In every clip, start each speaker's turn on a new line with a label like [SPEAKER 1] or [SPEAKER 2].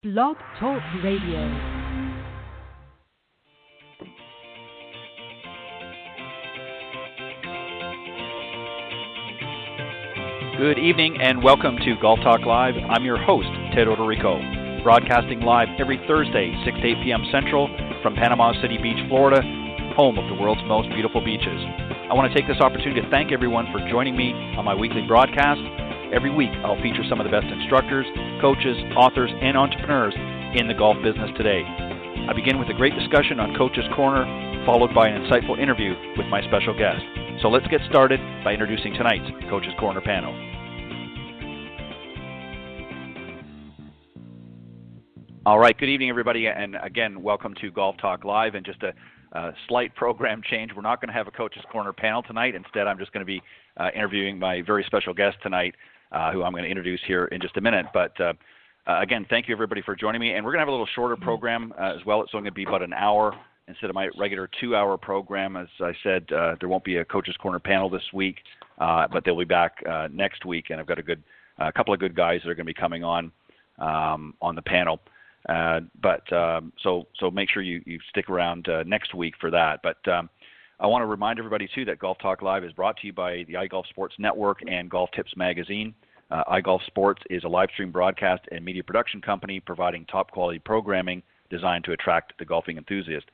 [SPEAKER 1] Blog Talk Radio.
[SPEAKER 2] Good evening and welcome to Golf Talk Live. I'm your host, Ted Odorico, broadcasting live every Thursday, 6 to 8 p.m. Central from Panama City Beach, Florida, home of the world's most beautiful beaches. I want to take this opportunity to thank everyone for joining me on my weekly broadcast. Every week, I'll feature some of the best instructors, coaches, authors, and entrepreneurs in the golf business today. I begin with a great discussion on Coach's Corner, followed by an insightful interview with my special guest. So let's get started by introducing tonight's Coach's Corner panel. All right, good evening, everybody, and again, welcome to Golf Talk Live. And just a slight program change. We're not going to have a Coach's Corner panel tonight. Instead, I'm just going to be interviewing my very special guest tonight, who I'm going to introduce here in just a minute. But again, thank you, everybody, for joining me. And we're going to have a little shorter program as well. It's only going to be about an hour instead of my regular 2-hour program. As I said, there won't be a Coach's Corner panel this week, but they'll be back next week. And I've got a couple of good guys that are going to be coming on the panel. So make sure you stick around next week for that. But I want to remind everybody, too, that Golf Talk Live is brought to you by the iGolf Sports Network and Golf Tips Magazine. iGolf Sports is a live stream broadcast and media production company providing top-quality programming designed to attract the golfing enthusiast.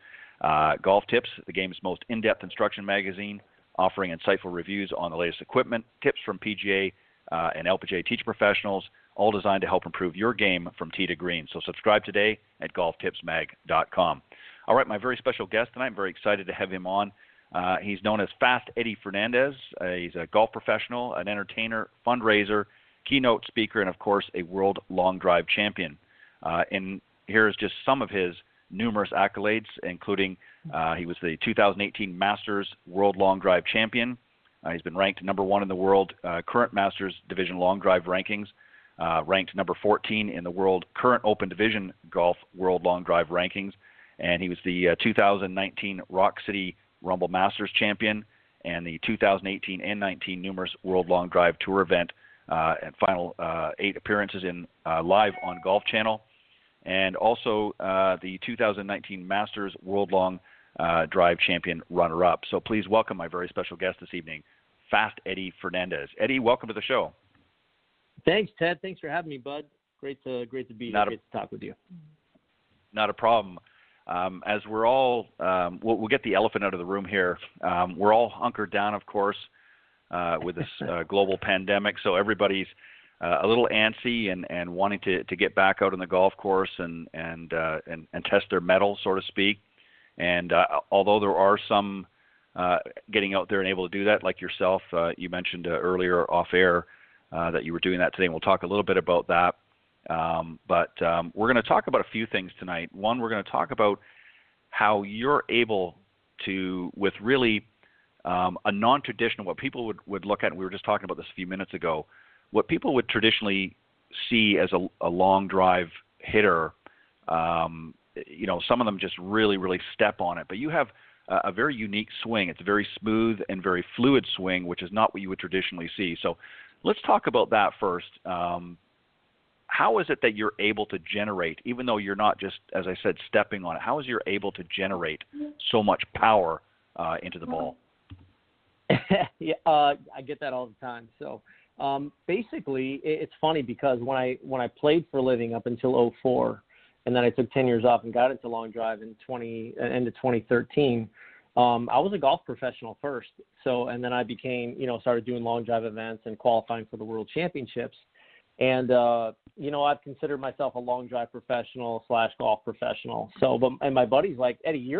[SPEAKER 2] Golf Tips, the game's most in-depth instruction magazine, offering insightful reviews on the latest equipment, tips from PGA and LPGA teacher professionals, all designed to help improve your game from tee to green. So subscribe today at golftipsmag.com. All right, my very special guest tonight, I'm very excited to have him on. He's known as Fast Eddie Fernandes. He's a golf professional, an entertainer, fundraiser, keynote speaker, and, of course, a world long drive champion. And here's just some of his numerous accolades, including he was the 2018 Masters World Long Drive Champion. He's been ranked number 1 in the world current Masters Division Long Drive rankings, ranked number 14 in the world current Open Division Golf World Long Drive rankings, and he was the 2019 Rock City Rumble Masters Champion and the 2018 and 19 numerous World Long Drive Tour event and final 8 appearances in live on Golf Channel, and also the 2019 Masters World Long Drive Champion runner-up. So please welcome my very special guest this evening, Fast Eddie Fernandes. Eddie, welcome to the show.
[SPEAKER 3] Thanks, Ted. Thanks for having me, bud. Great to be here. Great to talk with you. Not
[SPEAKER 2] a problem. As we're all, we'll get the elephant out of the room here. We're all hunkered down, of course, with this global pandemic. So everybody's a little antsy and wanting to get back out on the golf course and test their mettle, so to speak. And although there are some getting out there and able to do that, like yourself, you mentioned earlier off air that you were doing that today, and we'll talk a little bit about that. But we're going to talk about a few things tonight. One, we're going to talk about how you're able to, with really a non-traditional, what people would look at, and we were just talking about this a few minutes ago, what people would traditionally see as a long drive hitter, some of them just really, really step on it. But you have a very unique swing. It's a very smooth and very fluid swing, which is not what you would traditionally see. So let's talk about that first. How is it that you're able to generate, even though you're not just, as I said, stepping on it, how is you able to generate so much power into the ball?
[SPEAKER 3] Yeah, I get that all the time. So basically, it's funny because when I played for a living up until 2004, and then I took 10 years off and got into long drive in end of 2013, I was a golf professional first. So, and then I became, started doing long drive events and qualifying for the World Championships. And, I've considered myself a long drive professional / golf professional. So, and my buddy's like, Eddie,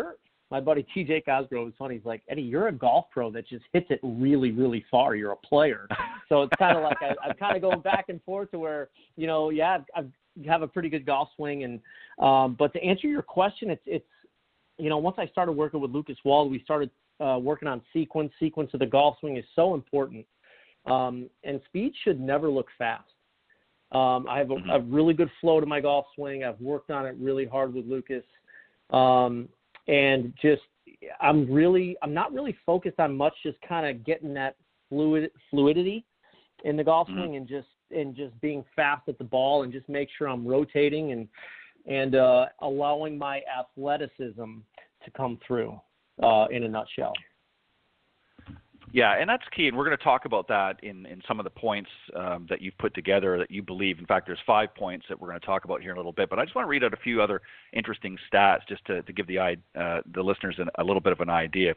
[SPEAKER 3] my buddy TJ Cosgrove is funny. He's like, Eddie, you're a golf pro that just hits it really, really far. You're a player. So it's kind of like I'm kind of going back and forth to where, I have a pretty good golf swing. And but to answer your question, it's once I started working with Lucas Wald, we started working on sequence. Sequence of the golf swing is so important. And speed should never look fast. I have a really good flow to my golf swing. I've worked on it really hard with Lucas. And just I'm not really focused on much, just kind of getting that fluidity in the golf swing and just just being fast at the ball and just make sure I'm rotating and allowing my athleticism to come through in a nutshell.
[SPEAKER 2] Yeah, and that's key, and we're going to talk about that in some of the points that you've put together that you believe. In fact, there's 5 points that we're going to talk about here in a little bit, but I just want to read out a few other interesting stats just to give the listeners a little bit of an idea.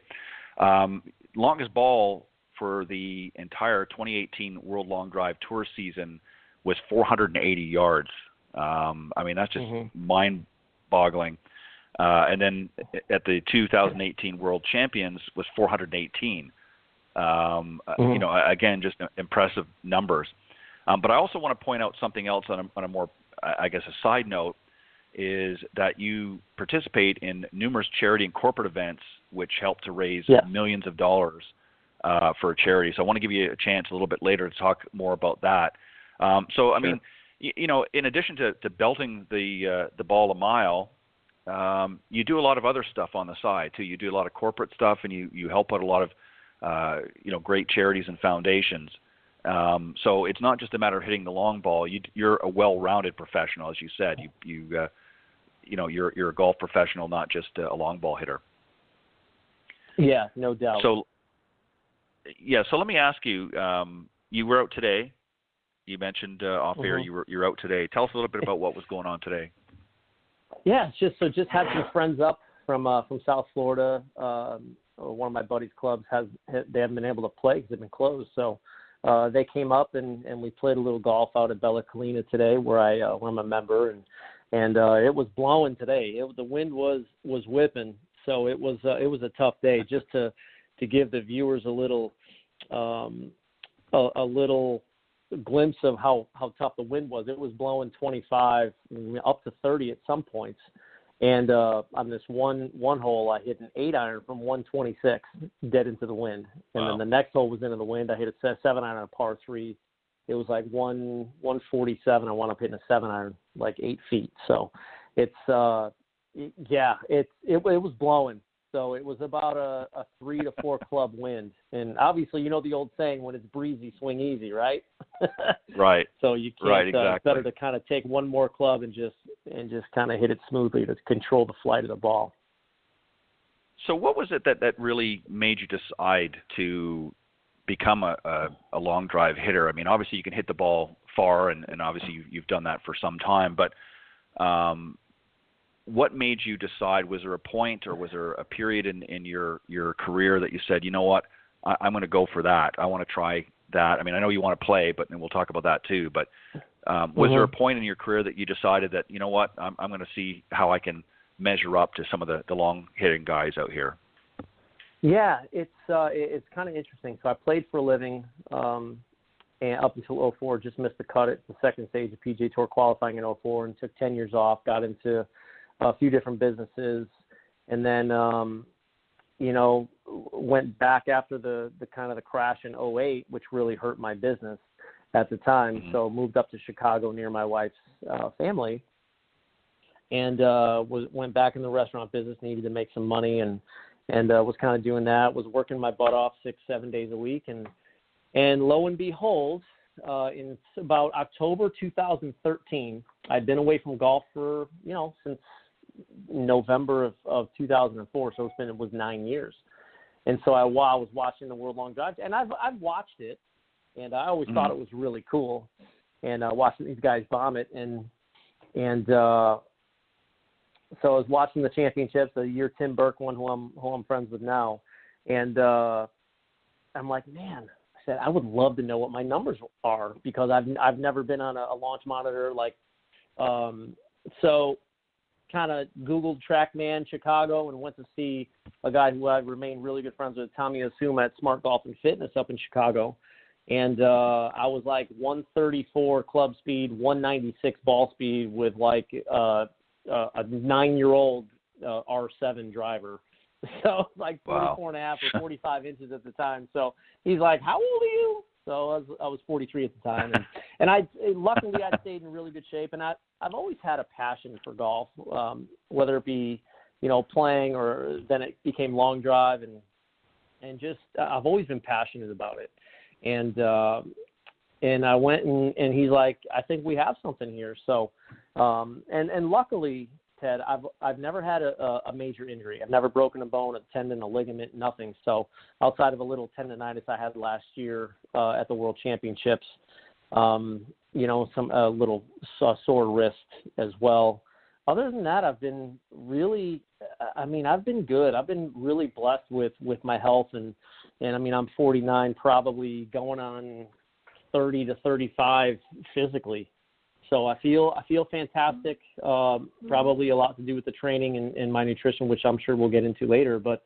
[SPEAKER 2] Longest ball for the entire 2018 World Long Drive Tour season was 480 yards. I mean, that's just mind-boggling. And then at the 2018 World Champions was 418. You know, again, just impressive numbers. But I also want to point out something else on a more, I guess, a side note, is that you participate in numerous charity and corporate events which help to raise millions of dollars for a charity. So I want to give you a chance a little bit later to talk more about that. So, I mean, you know, in addition to belting the ball a mile, you do a lot of other stuff on the side, too. You do a lot of corporate stuff, and you help out a lot of you know, great charities and foundations. So it's not just a matter of hitting the long ball. You're a well-rounded professional, as you said. You know, you're a golf professional, not just a long ball hitter.
[SPEAKER 3] Yeah, no doubt.
[SPEAKER 2] So let me ask you. You were out today. You mentioned off air you're out today. Tell us a little bit about what was going on today.
[SPEAKER 3] Yeah, just had some friends up from South Florida. One of my buddies' clubs they haven't been able to play because they've been closed. So they came up and we played a little golf out at Bella Collina today, where I'm a member, and it was blowing today. The wind was whipping, so it was a tough day. Just to give the viewers a little glimpse of how tough the wind was. It was blowing 25 up to 30 at some points. And on this one hole, I hit an 8-iron from 126 dead into the wind. And then the next hole was into the wind. I hit a 7-iron on a par 3. It was like 147. I wound up hitting a 7-iron, like 8 feet. So it's it was blowing. So it was about a 3 to 4 club wind. And obviously, you know the old saying, when it's breezy, swing easy, right?
[SPEAKER 2] Right.
[SPEAKER 3] So you can't.
[SPEAKER 2] Right, exactly.
[SPEAKER 3] It's better to kind of take one more club and just kind of hit it smoothly to control the flight of the ball.
[SPEAKER 2] So what was it that really made you decide to become a long drive hitter? I mean, obviously you can hit the ball far, and obviously you've done that for some time, but what made you decide? Was there a point, or was there a period in your career that you said, you know what, I'm going to go for that. I want to try that. I mean, I know you want to play, and we'll talk about that too, but was there a point in your career that you decided that, you know what, I'm going to see how I can measure up to some of the long hitting guys out here?
[SPEAKER 3] Yeah, it's kind of interesting. So I played for a living and up until 2004, just missed the cut at the second stage of PGA Tour qualifying in 2004, and took 10 years off, got into a few different businesses, and then, you know, went back after the kind of the crash in 2008, which really hurt my business at the time. So moved up to Chicago near my wife's family, and went back in the restaurant business, needed to make some money, and was kind of doing that, was working my butt off 6-7 days a week. And lo and behold, in about October 2013, I'd been away from golf for, you know, since November of 2004. So it was 9 years. And so I was watching the World Long Drive, and I've watched it, and I always thought it was really cool. And watching these guys bomb it, and so I was watching the championships, the year Tim Burke won, who I'm friends with now, and I'm like, man, I said I would love to know what my numbers are, because I've never been on a launch monitor, like, so kind of Googled TrackMan Chicago and went to see a guy who I remained really good friends with, Tommy Asuma, at Smart Golf and Fitness up in Chicago. And I was like 134 club speed, 196 ball speed with like a 9-year-old R7 driver. So like 44 and a half or 45 inches at the time. So he's like, how old are you? So I was 43 at the time. And luckily I stayed in really good shape. And I've always had a passion for golf, whether it be, you know, playing, or then it became long drive, and just I've always been passionate about it. And And I went and he's like, I think we have something here. So, and luckily, Ted, I've never had a major injury. I've never broken a bone, a tendon, a ligament, nothing. So outside of a little tendonitis I had last year at the World Championships, some little sore wrist as well. Other than that, I've been really, I've been good. I've been really blessed with my health, and I'm 49, probably going on 30 to 35 physically. So I feel fantastic. Probably a lot to do with the training and my nutrition, which I'm sure we'll get into later. But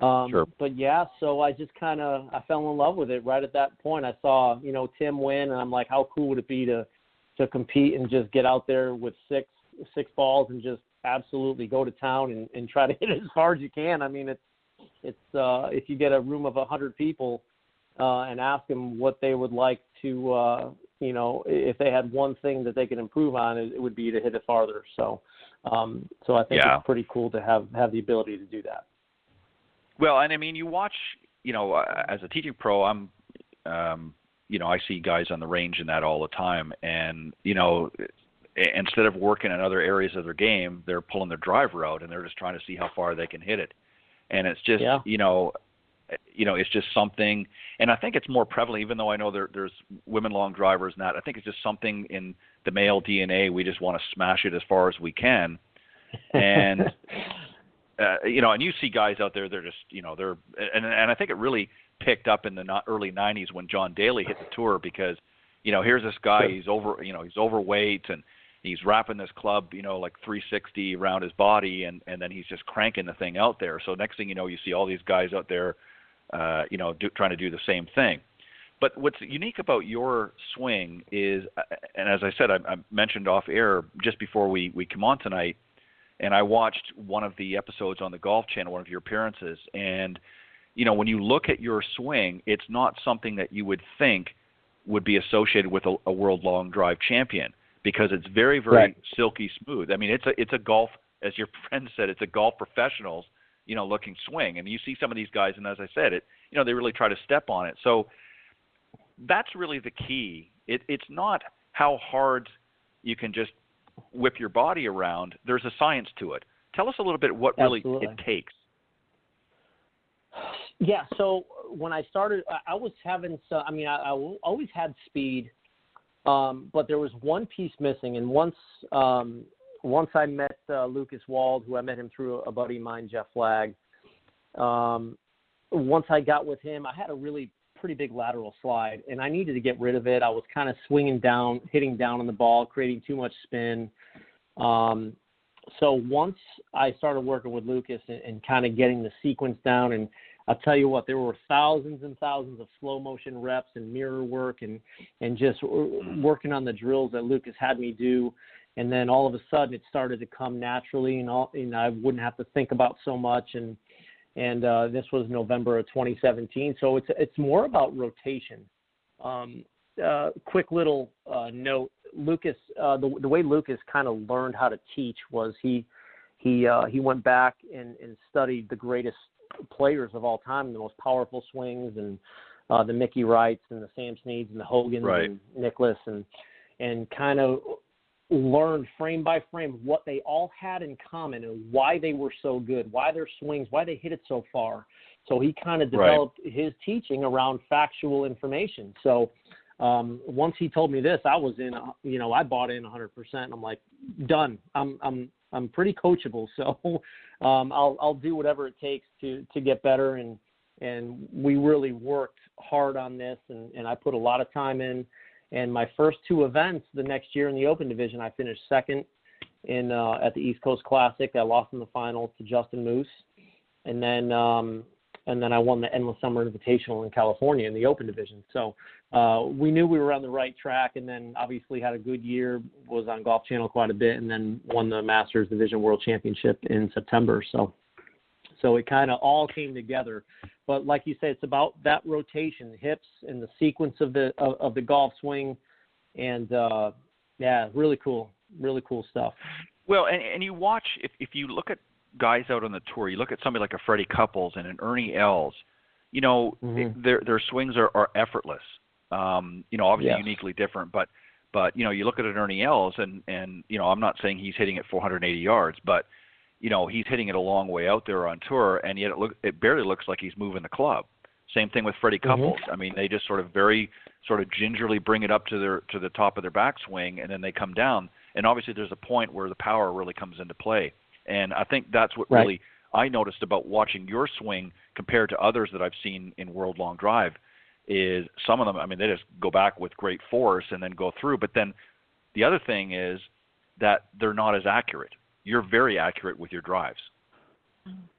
[SPEAKER 2] Sure.
[SPEAKER 3] But yeah, so I just I fell in love with it right at that point. I saw Tim win, and I'm like, how cool would it be to compete and just get out there with six balls and just absolutely go to town and try to hit it as far as you can. I mean, it's if you get a room of 100 people and ask them what they would like to, if they had one thing that they could improve on, it would be to hit it farther. So I think it's pretty cool to have the ability to do that.
[SPEAKER 2] Well, and you watch, as a teaching pro, I see guys on the range and that all the time, and instead of working in other areas of their game, they're pulling their driver out and they're just trying to see how far they can hit it. And it's just, it's just something, and I think it's more prevalent, even though I know there's women long drivers and that. I think it's just something in the male DNA. We just want to smash it as far as we can. And, and you see guys out there, they're just, and I think it really picked up in the early 90s when John Daly hit the tour, because, here's this guy, he's overweight, and he's wrapping this club, like 360 around his body, and then he's just cranking the thing out there. So next thing you know, you see all these guys out there, trying to do the same thing. But what's unique about your swing is, and as I said, I mentioned off air just before we come on tonight, and I watched one of the episodes on the Golf Channel, one of your appearances, and, when you look at your swing, it's not something that you would think would be associated with a world long drive champion, because it's very, very silky smooth. It's a golf, as your friend said, it's a golf professional's, looking swing. And you see some of these guys, and as I said, they really try to step on it. So that's really the key. It's not how hard you can just whip your body around. There's a science to it. Tell us a little bit what really it takes.
[SPEAKER 3] Yeah, so when I started, I was having some, I always had speed, but there was one piece missing. And once I met Lucas Wald, who I met him through a buddy of mine, Jeff Flagg, once I got with him, I had a really pretty big lateral slide, and I needed to get rid of it. I was kind of swinging down, hitting down on the ball, creating too much spin. So once I started working with Lucas and kind of getting the sequence down, and I'll tell you what, there were thousands and thousands of slow motion reps and mirror work and just working on the drills that Lucas had me do. And then all of a sudden it started to come naturally, and I wouldn't have to think about so much. And this was November of 2017. So it's more about rotation. Quick little note, Lucas, the way Lucas kind of learned how to teach was he went back and studied the greatest players of all time, the most powerful swings, and the Mickey Wrights and the Sam Sneads and the Hogans and Nicklaus, and kind of learned frame by frame what they all had in common and why they were so good, why their swings, why they hit it so far. So he kind of developed his teaching around factual information. So once he told me this, I was in, I bought in 100%. I'm like, done. I'm pretty coachable, so I'll do whatever it takes to get better. And we really worked hard on this, and I put a lot of time in. And my first two events the next year in the Open division, I finished second at the East Coast Classic. I lost in the finals to Justin Moose, and then I won the Endless Summer Invitational in California in the Open division. So we knew we were on the right track, and then obviously had a good year, was on Golf Channel quite a bit, and then won the Masters Division World Championship in September. So it kind of all came together. But like you said, it's about that rotation, the hips, and the sequence of the golf swing, and really cool stuff.
[SPEAKER 2] Well, and you watch, if you look at guys out on the tour, you look at somebody like a Freddie Couples and an Ernie Els, their swings are effortless. Obviously
[SPEAKER 3] Yes.
[SPEAKER 2] uniquely different, but you look at an Ernie Els, and I'm not saying he's hitting it 480 yards, but he's hitting it a long way out there on tour, and yet it barely looks like he's moving the club. Same thing with Freddie Couples. I mean, they just sort of gingerly bring it up to the top of their backswing, and then they come down. And obviously, there's a point where the power really comes into play. And I think that's what really I noticed about watching your swing compared to others that I've seen in World Long Drive. Is some of them, I mean, they just go back with great force and then go through. But then the other thing is that they're not as accurate. You're very accurate with your drives.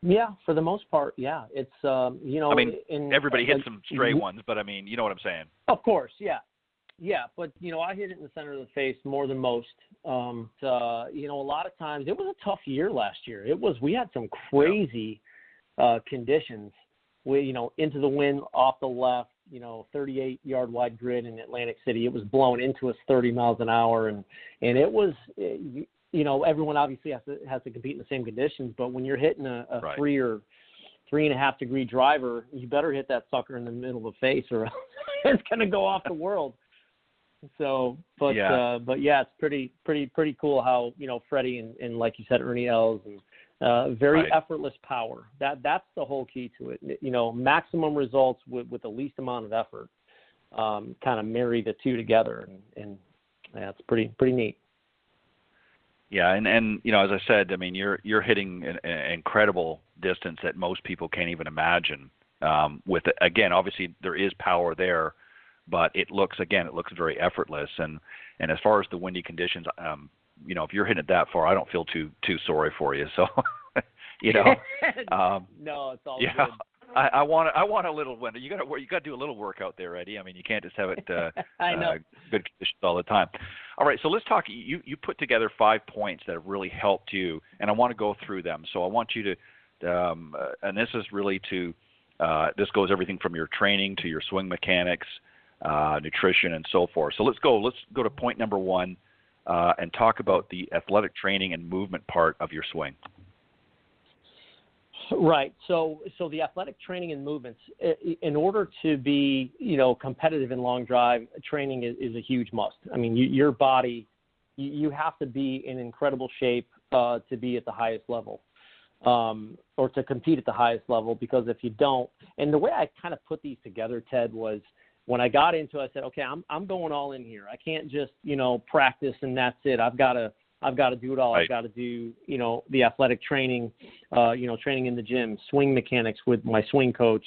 [SPEAKER 3] Yeah, for the most part, yeah. It's
[SPEAKER 2] I mean, everybody hits some stray ones, but I mean, you know what I'm saying.
[SPEAKER 3] Of course, yeah. Yeah, but I hit it in the center of the face more than most. A lot of times it was a tough year last year. We had some crazy conditions. Into the wind off the left, 38-yard wide grid in Atlantic City. It was blowing into us 30 miles an hour, and it was everyone obviously has to compete in the same conditions, but when you're hitting a 3 or 3.5 degree driver, you better hit that sucker in the middle of the face, or else it's going to go off the world. So, but it's pretty cool how Freddie and like you said, Ernie Els, and very effortless power. That's the whole key to it. Maximum results with the least amount of effort. Kind of marry the two together, and it's pretty neat.
[SPEAKER 2] Yeah, and as I said, I mean, you're hitting an incredible distance that most people can't even imagine. Again, obviously there is power there, but it looks very effortless. And as far as the windy conditions, if you're hitting it that far, I don't feel too sorry for you. So,
[SPEAKER 3] no, it's all good.
[SPEAKER 2] I want a little winter. You got to do a little work out there, Eddie. I mean, you can't just have it
[SPEAKER 3] I know.
[SPEAKER 2] Good conditions all the time. All right, so let's talk. You put together 5 points that have really helped you, and I want to go through them. So I want you to, and this is really this goes everything from your training to your swing mechanics, nutrition, and so forth. So let's go to point number 1, and talk about the athletic training and movement part of your swing.
[SPEAKER 3] Right. So the athletic training and movements, in order to be, competitive in long drive, training is a huge must. I mean, your body, you have to be in incredible shape to be at the highest level, or to compete at the highest level, because if you don't, and the way I kind of put these together, Ted, was when I got into it, I said, okay, I'm going all in here. I can't just, practice and that's it. I've got to do it all.
[SPEAKER 2] Right.
[SPEAKER 3] I've got to do, the athletic training, training in the gym, swing mechanics with my swing coach,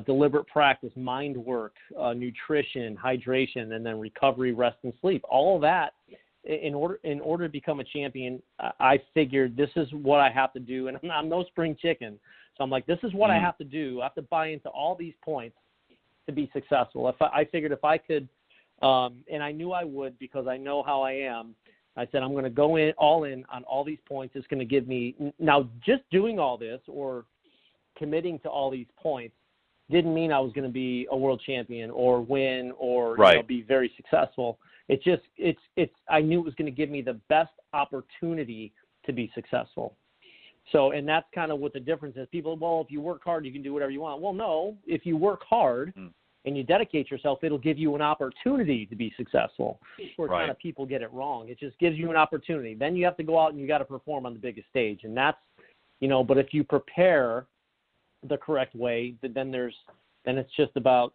[SPEAKER 3] deliberate practice, mind work, nutrition, hydration, and then recovery, rest, and sleep. All of that, in order to become a champion, I figured this is what I have to do. And I'm no spring chicken. So I'm like, this is what I have to do. I have to buy into all these points to be successful. I figured if I could, and I knew I would, because I know how I am, I said, I'm going to go all in on all these points. It's going to give me – now, just doing all this or committing to all these points didn't mean I was going to be a world champion or win or be very successful. It's just I knew it was going to give me the best opportunity to be successful. So, and that's kind of what the difference is. People, well, if you work hard, you can do whatever you want. Well, no, if you work hard and you dedicate yourself, it'll give you an opportunity to be successful. That's where kind of people get it wrong. It just gives you an opportunity. Then you have to go out and you got to perform on the biggest stage. And that's, but if you prepare the correct way, then it's just about,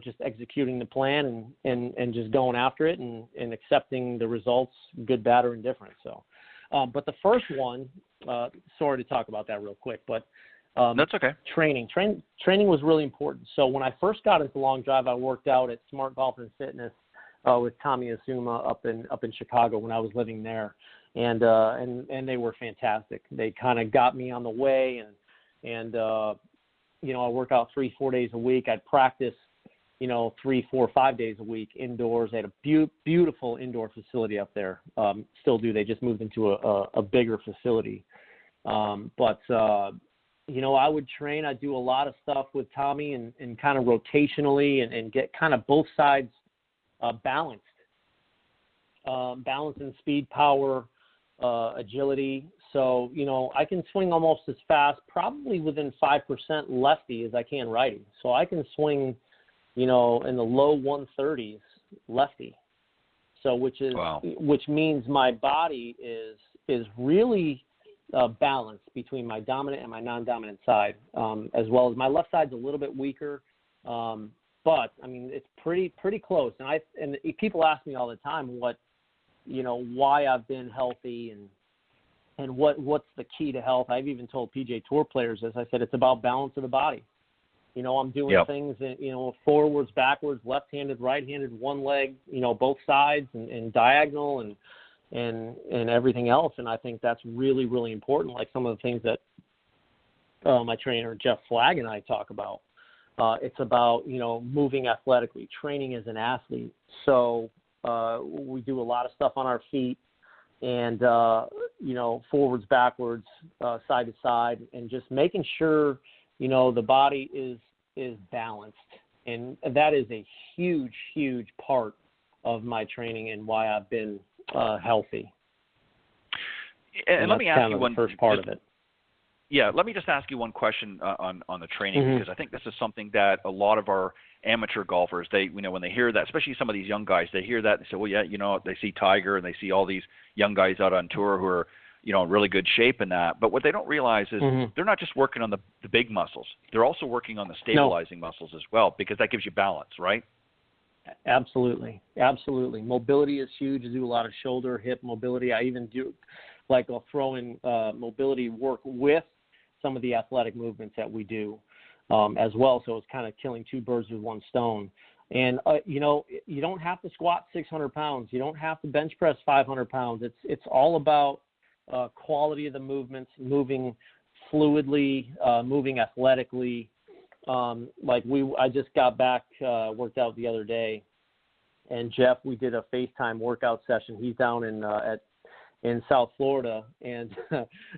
[SPEAKER 3] just executing the plan and just going after it and accepting the results, good, bad, or indifferent. So, but the first one, sorry to talk about that real quick, but
[SPEAKER 2] that's okay.
[SPEAKER 3] Training was really important. So when I first got into long drive, I worked out at Smart Golf and Fitness with Tommy Azuma up in Chicago when I was living there, and they were fantastic. They kind of got me on the way, and I work out 3-4 days a week. I'd practice 3, 4, 5 days a week indoors. They had a beautiful indoor facility up there. Still do. They just moved into a bigger facility. I would train. I'd do a lot of stuff with Tommy and kind of rotationally and get kind of both sides balanced. Balance in speed, power, agility. So, I can swing almost as fast, probably within 5% lefty as I can righty. So I can swing, in the low 130s lefty. So which means my body is really balanced between my dominant and my non-dominant side, as well as my left side's a little bit weaker. But I mean, it's pretty close. And people ask me all the time why I've been healthy and what's the key to health. I've even told PGA Tour players this. I said it's about balance of the body. I'm doing things, forwards, backwards, left-handed, right-handed, one leg, both sides and diagonal and everything else. And I think that's really, really important. Like some of the things that my trainer Jeff Flagg and I talk about. It's about, moving athletically, training as an athlete. So we do a lot of stuff on our feet and, forwards, backwards, side to side, and just making sure, the body is balanced. And that is a huge, huge part of my training and why I've been healthy.
[SPEAKER 2] And let me ask you one
[SPEAKER 3] first part of it.
[SPEAKER 2] Yeah, let me just ask you one question on the training, because I think this is something that a lot of our amateur golfers, when they hear that, especially some of these young guys, they hear that and say, well, yeah, they see Tiger and they see all these young guys out on tour who are, in really good shape in that. But what they don't realize is they're not just working on the big muscles. They're also working on the stabilizing muscles as well, because that gives you balance, right?
[SPEAKER 3] Absolutely. Absolutely. Mobility is huge. I do a lot of shoulder, hip mobility. I even do, I'll throw in mobility work with some of the athletic movements that we do as well. So it's kind of killing two birds with one stone. And, you don't have to squat 600 pounds. You don't have to bench press 500 pounds. It's all about quality of the movements, moving fluidly, moving athletically. I just got back, worked out the other day, and Jeff, we did a FaceTime workout session. He's down in South Florida, and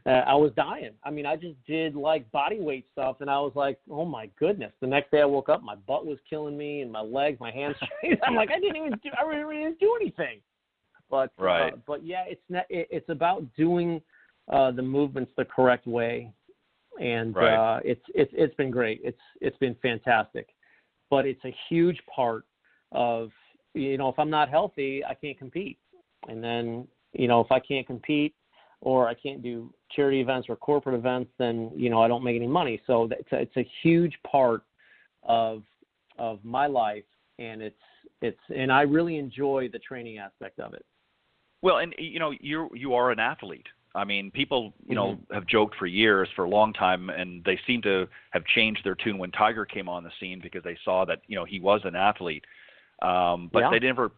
[SPEAKER 3] I was dying. I mean, I just did body weight stuff, and I was like, oh my goodness. The next day I woke up, my butt was killing me, and my legs, my hamstrings. I'm like, I really didn't do anything. But
[SPEAKER 2] right.
[SPEAKER 3] But yeah, it's about doing the movements the correct way, and
[SPEAKER 2] right.
[SPEAKER 3] It's been great. It's been fantastic, but it's a huge part of if I'm not healthy, I can't compete, and then if I can't compete or I can't do charity events or corporate events, then I don't make any money. So it's a huge part of my life, and and I really enjoy the training aspect of it.
[SPEAKER 2] Well, and you are an athlete. I mean, people have joked for years, for a long time, and they seem to have changed their tune when Tiger came on the scene, because they saw that he was an athlete, but they never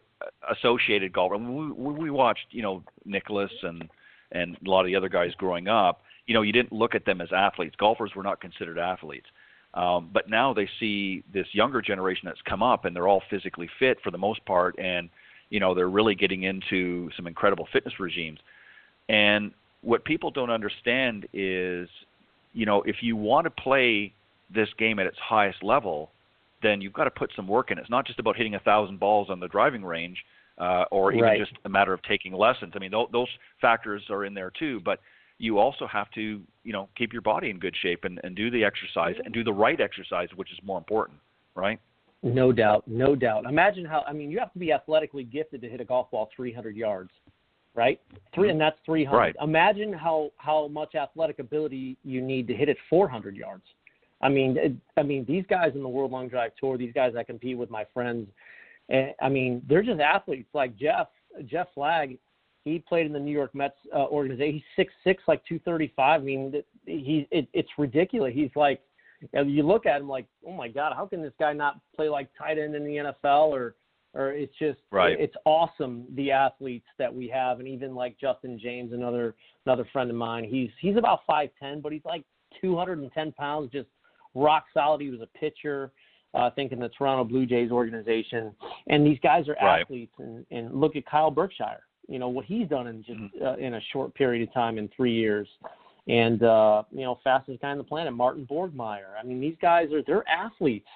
[SPEAKER 2] associated golf. When we watched Nicklaus and a lot of the other guys growing up, you didn't look at them as athletes. Golfers were not considered athletes. But now they see this younger generation that's come up, and they're all physically fit for the most part, and they're really getting into some incredible fitness regimes. And what people don't understand is, if you want to play this game at its highest level, then you've got to put some work in. It's not just about hitting 1,000 balls on the driving range, or even just a matter of taking lessons. I mean, those factors are in there too, but you also have to, keep your body in good shape and do the exercise and do the right exercise, which is more important, right?
[SPEAKER 3] No doubt. Imagine you have to be athletically gifted to hit a golf ball 300 yards, right? And that's 300.
[SPEAKER 2] Right.
[SPEAKER 3] Imagine how much athletic ability you need to hit it 400 yards. I mean, these guys in the World Long Drive Tour, these guys I compete with, my friends, they're just athletes. Like Jeff Flagg, he played in the New York Mets organization. He's 6'6", 235. I mean, it's ridiculous. He's like, you look at him like, oh my God, how can this guy not play like tight end in the NFL? Or it's just, it's awesome, the athletes that we have. And even like Justin James, another friend of mine, he's about 5'10", but he's like 210 pounds, just rock solid. He was a pitcher, I think, in the Toronto Blue Jays organization. And these guys are athletes. And look at Kyle Berkshire, what he's done in just in a short period of time, in 3 years. And, fastest guy on the planet, Martin Borgmeyer. I mean, these guys they're athletes,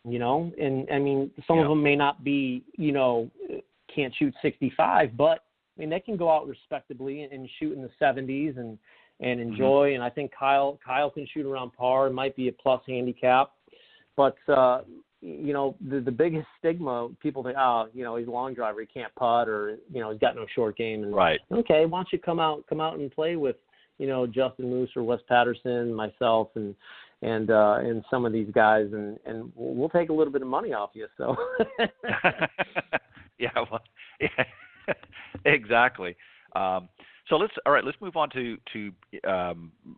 [SPEAKER 3] and I mean, some of them may not be, can't shoot 65, but I mean, they can go out respectably and shoot in the 70s and enjoy. And I think Kyle can shoot around par. It might be a plus handicap, but the biggest stigma, people think, oh, he's a long driver, he can't putt, or, he's got no short game. And,
[SPEAKER 2] right.
[SPEAKER 3] Okay, why don't you come out and play with, Justin Moose or Wes Patterson, myself, and some of these guys, and we'll take a little bit of money off you. So.
[SPEAKER 2] Yeah, well, yeah, exactly. So let's move on to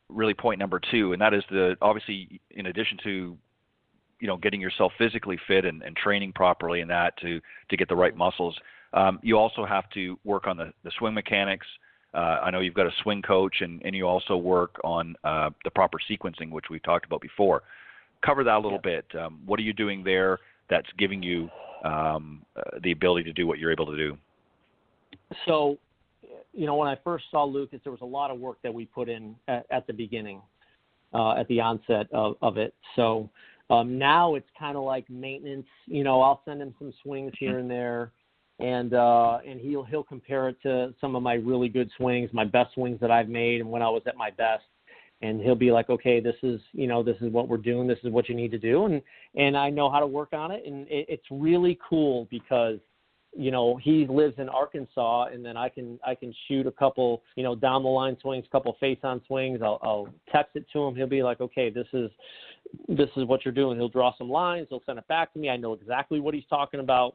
[SPEAKER 2] really point number 2, and that is obviously, in addition to getting yourself physically fit and training properly and that to get the right muscles, you also have to work on the swing mechanics. I know you've got a swing coach, and you also work on the proper sequencing, which we've talked about before. Cover that a little bit. What are you doing there that's giving you the ability to do what you're able to do? So,
[SPEAKER 3] when I first saw Lucas, there was a lot of work that we put in at the beginning, at the onset of it. So now it's kind of like maintenance. I'll send him some swings here and there, and he'll compare it to some of my really good swings, my best swings that I've made, and when I was at my best. And he'll be like, okay, this is what we're doing. This is what you need to do, and I know how to work on it. And it's really cool because he lives in Arkansas, and then I can shoot a couple, down the line swings, a couple face on swings. I'll text it to him. He'll be like, okay, this is what you're doing. He'll draw some lines. He'll send it back to me. I know exactly what he's talking about,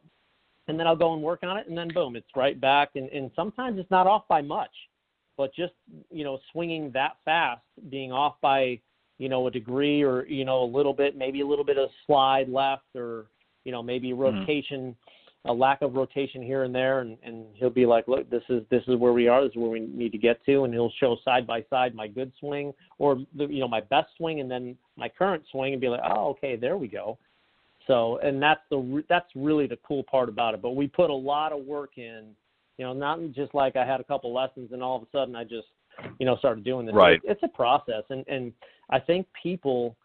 [SPEAKER 3] and then I'll go and work on it, and then boom, it's right back. And sometimes it's not off by much, but just swinging that fast, being off by a degree or a little bit, maybe a little bit of slide left, or maybe rotation. A lack of rotation here and there, and he'll be like, look, this is where we are, this is where we need to get to, and he'll show side by side my good swing or my best swing and then my current swing, and be like, oh, okay, there we go. So, and that's really the cool part about it. But we put a lot of work in, not just like I had a couple lessons and all of a sudden I just started doing this.
[SPEAKER 2] Right.
[SPEAKER 3] It's a process, and I think people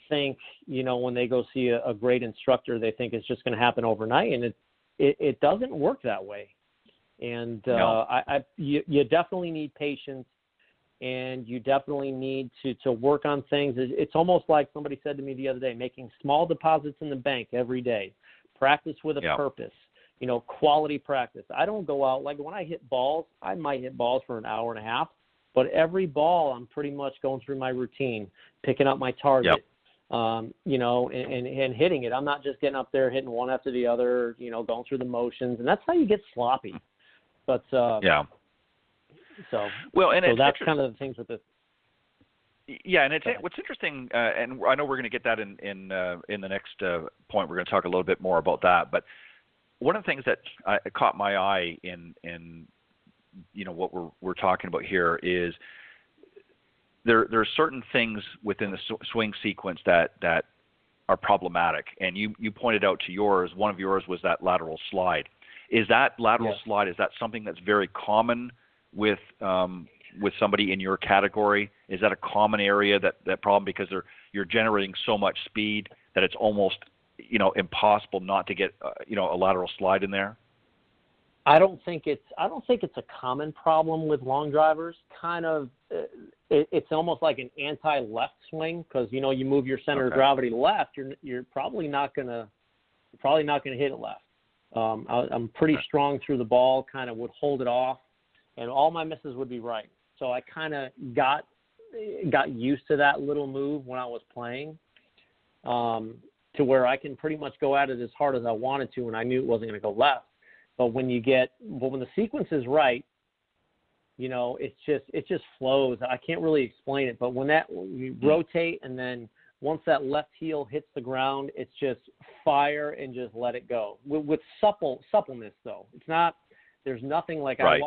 [SPEAKER 3] think when they go see a great instructor, they think it's just going to happen overnight, and it doesn't work that way. And
[SPEAKER 2] No.
[SPEAKER 3] You definitely need patience, and you definitely need to work on things. It's almost like somebody said to me the other day, making small deposits in the bank every day, practice with a purpose, quality practice. I don't go out, like when I hit balls, I might hit balls for an hour and a half, but every ball I'm pretty much going through my routine, picking up my target.
[SPEAKER 2] Yep.
[SPEAKER 3] And hitting it. I'm not just getting up there hitting one after the other, going through the motions, and that's how you get sloppy. But So
[SPEAKER 2] well, and
[SPEAKER 3] so that's kind of the things with this.
[SPEAKER 2] Yeah, and what's interesting, and I know we're going to get that in the next point. We're going to talk a little bit more about that. But one of the things that caught my eye in what we're talking about here is there are certain things within the swing sequence that are problematic, and you pointed out to yours. One of yours was that lateral slide. Is that lateral slide? Is that something that's very common with somebody in your category? Is that a common area that problem because you're generating so much speed that it's almost impossible not to get a lateral slide in there?
[SPEAKER 3] I don't think it's a common problem with long drivers. Kind of, it's almost like an anti-left swing because you move your center of gravity left. You're probably not gonna hit it left. I'm pretty strong through the ball. Kind of would hold it off, and all my misses would be right. So I kind of got used to that little move when I was playing, to where I can pretty much go at it as hard as I wanted to, and I knew it wasn't going to go left. But when the sequence is right, it just flows. I can't really explain it, but when you rotate and then once that left heel hits the ground, it's just fire and just let it go with suppleness. Though it's not, there's nothing like
[SPEAKER 2] right.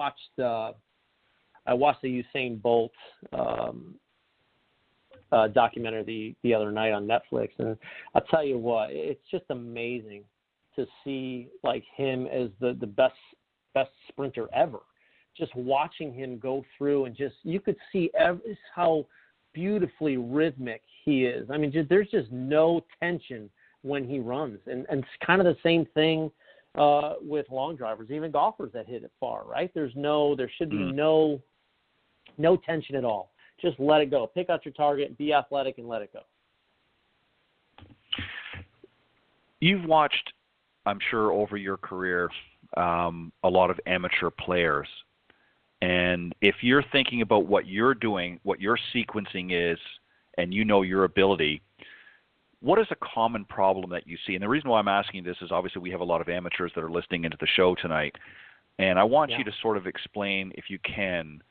[SPEAKER 3] I watched the Usain Bolt documentary the other night on Netflix, and I'll tell you what, it's just amazing to see like him as the best sprinter ever. Just watching him go through and you could see how beautifully rhythmic he is. I mean, there's just no tension when he runs, and it's kind of the same thing with long drivers, even golfers that hit it far. Right? There should be no tension at all. Just let it go. Pick out your target, be athletic, and let it go.
[SPEAKER 2] You've watched, I'm sure, over your career, a lot of amateur players. And if you're thinking about what you're doing, what your sequencing is, and you know your ability, what is a common problem that you see? And the reason why I'm asking this is obviously we have a lot of amateurs that are listening into the show tonight. And I want you to sort of explain, if you can,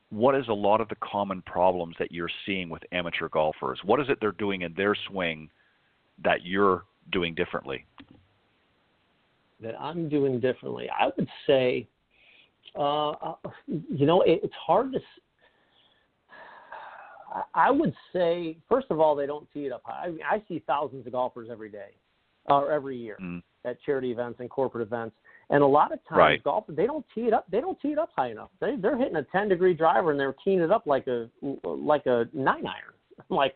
[SPEAKER 2] what is a lot of the common problems that you're seeing with amateur golfers? What is it they're doing in their swing that you're doing differently?
[SPEAKER 3] That I'm doing differently, I would say, it's hard to. I would say, first of all, they don't tee it up high. I mean, I see thousands of golfers every day, or every year, at charity events and corporate events, and a lot of times golfers, they don't tee it up. They don't tee it up high enough. They're hitting a 10-degree driver and they're teeing it up like a 9-iron. I'm like,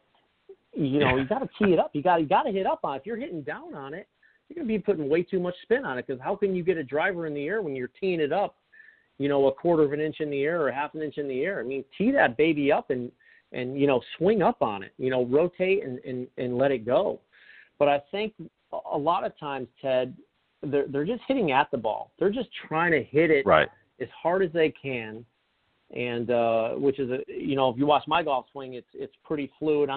[SPEAKER 3] you got to tee it up. You got to hit up on it. If you're hitting down on it, you're going to be putting way too much spin on it, because how can you get a driver in the air when you're teeing it up, a quarter of an inch in the air or half an inch in the air? I mean, tee that baby up and swing up on it, rotate and let it go. But I think a lot of times, Ted, they're just hitting at the ball. They're just trying to hit it as hard as they can. And which is, if you watch my golf swing, it's pretty fluid.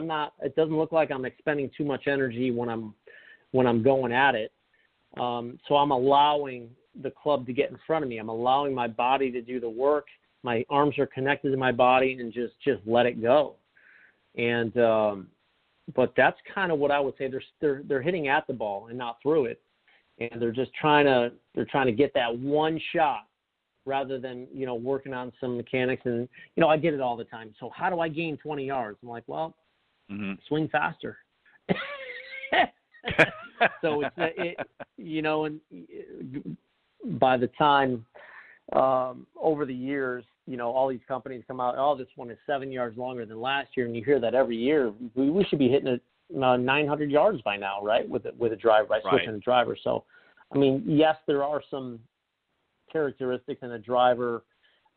[SPEAKER 3] It doesn't look like I'm expending too much energy when I'm going at it. So I'm allowing the club to get in front of me. I'm allowing my body to do the work. My arms are connected to my body, and just let it go. And but that's kind of what I would say. They're hitting at the ball and not through it, and they're trying to get that one shot rather than working on some mechanics. And I get it all the time. So how do I gain 20 yards? I'm like, well, swing faster. So and by the time over the years, all these companies come out, oh, this one is 7 yards longer than last year, and you hear that every year. We should be hitting it 900 yards by now, right? With a driver, by switching a driver. So, I mean, yes, there are some characteristics in a driver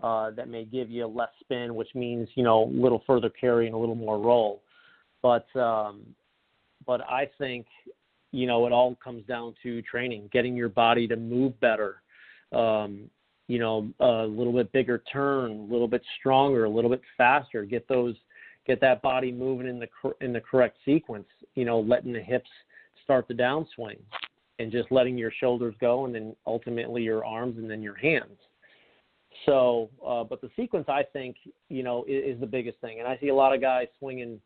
[SPEAKER 3] that may give you less spin, which means a little further carry and a little more roll. But I think it all comes down to training, getting your body to move better. A little bit bigger turn, a little bit stronger, a little bit faster. Get that body moving in the correct sequence. Letting the hips start the downswing, and just letting your shoulders go, and then ultimately your arms, and then your hands. So, but the sequence, I think, is the biggest thing. And I see a lot of guys swinging,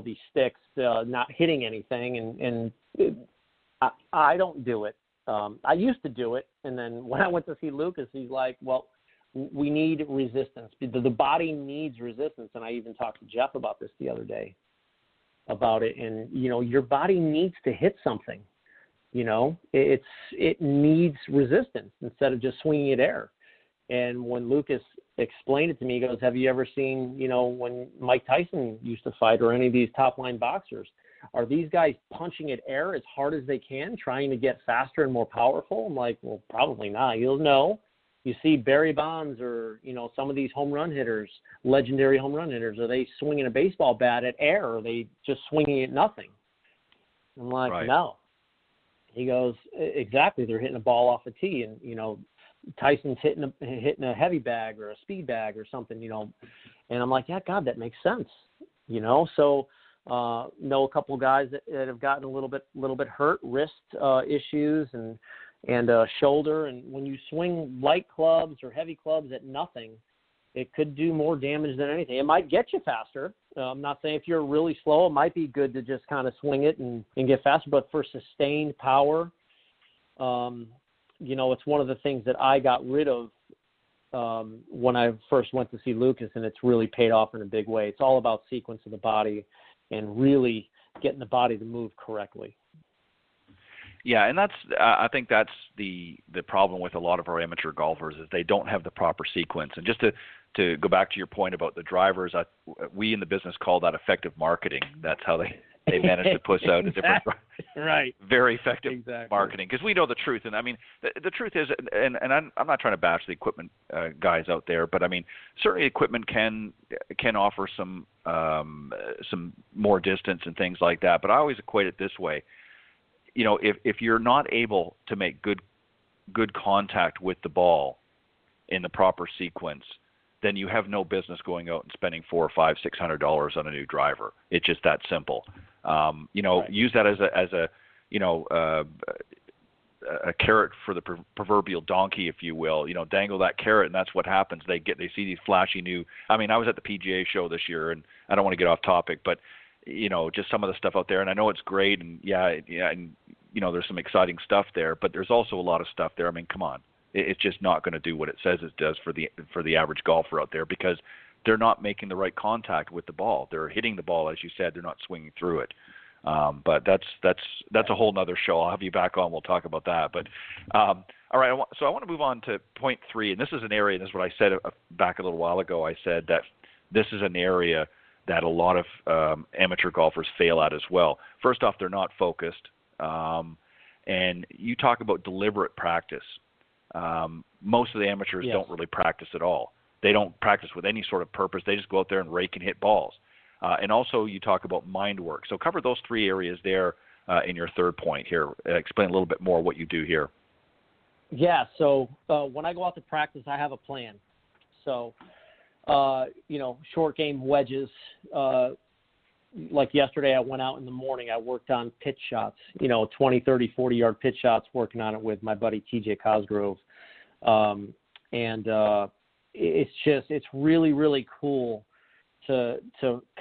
[SPEAKER 3] these sticks, not hitting anything, and I don't do it. I used to do it, and then when I went to see Lucas, he's like, well, we need resistance. The body needs resistance, and I even talked to Jeff about this the other day, about it. And, your body needs to hit something. It needs resistance instead of just swinging it air. And when Lucas explained it to me, he goes, have you ever seen, when Mike Tyson used to fight, or any of these top-line boxers? Are these guys punching at air as hard as they can, trying to get faster and more powerful? I'm like, well, probably not. He'll know. You see Barry Bonds or, some of these home run hitters, legendary home run hitters, are they swinging a baseball bat at air, or are they just swinging at nothing? I'm like, no. He goes, exactly. They're hitting a ball off a tee, and, Tyson's hitting a heavy bag or a speed bag or something, And I'm like, yeah, God, that makes sense, So know a couple of guys that have gotten a little bit hurt, wrist issues and shoulder. And when you swing light clubs or heavy clubs at nothing, it could do more damage than anything. It might get you faster. I'm not saying if you're really slow, it might be good to just kind of swing it and get faster. But for sustained power, it's one of the things that I got rid of when I first went to see Lucas, and it's really paid off in a big way. It's all about sequence of the body and really getting the body to move correctly.
[SPEAKER 2] Yeah, and I think that's the problem with a lot of our amateur golfers, is they don't have the proper sequence. And just to go back to your point about the drivers, we in the business call that effective marketing. That's how they manage to push out a different very effective marketing, because we know the truth. And I mean, the truth is, and I'm not trying to bash the equipment guys out there, but I mean, certainly equipment can offer some more distance and things like that. But I always equate it this way. if you're not able to make good contact with the ball in the proper sequence, then you have no business going out and spending $400, $500, $600 on a new driver. It's just that simple.
[SPEAKER 3] Right.
[SPEAKER 2] Use that as a carrot for the proverbial donkey, if you will. Dangle that carrot, and that's what happens. They see these flashy new. I mean, I was at the PGA show this year, and I don't want to get off topic, but just some of the stuff out there, and I know it's great, and and there's some exciting stuff there, but there's also a lot of stuff there. I mean, come on, it's just not going to do what it says it does for the average golfer out there, because they're not making the right contact with the ball. They're hitting the ball, as you said. They're not swinging through it. But that's a whole nother show. I'll have you back on. We'll talk about that. But all right, so I want to move on to point 3, and this is an area. And this is what I said back a little while ago. I said that this is an area that a lot of amateur golfers fail at as well. First off, they're not focused, and you talk about deliberate practice. Most of the amateurs don't really practice at all. They don't practice with any sort of purpose. They just go out there and rake and hit balls. And also you talk about mind work. So cover those 3 areas there in your third point here. Explain a little bit more what you do here.
[SPEAKER 3] Yeah, so when I go out to practice, I have a plan. So, short game wedges. Like yesterday, I went out in the morning. I worked on pitch shots, 20, 30, 40-yard pitch shots, working on it with my buddy TJ Cosgrove. It's really, really cool to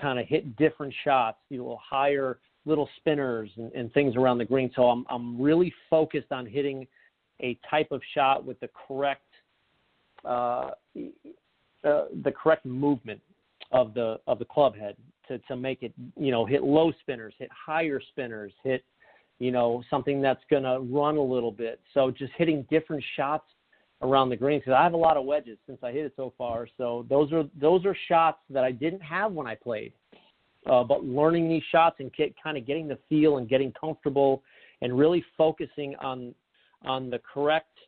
[SPEAKER 3] kind of hit different shots, higher little spinners and things around the green. So I'm really focused on hitting a type of shot with the correct movement of the club head to make it, hit low spinners, hit higher spinners, hit, something that's going to run a little bit. So just hitting different shots around the green, because I have a lot of wedges since I hit it so far. So those are shots that I didn't have when I played. But learning these shots and kind of getting the feel and getting comfortable and really focusing on the correct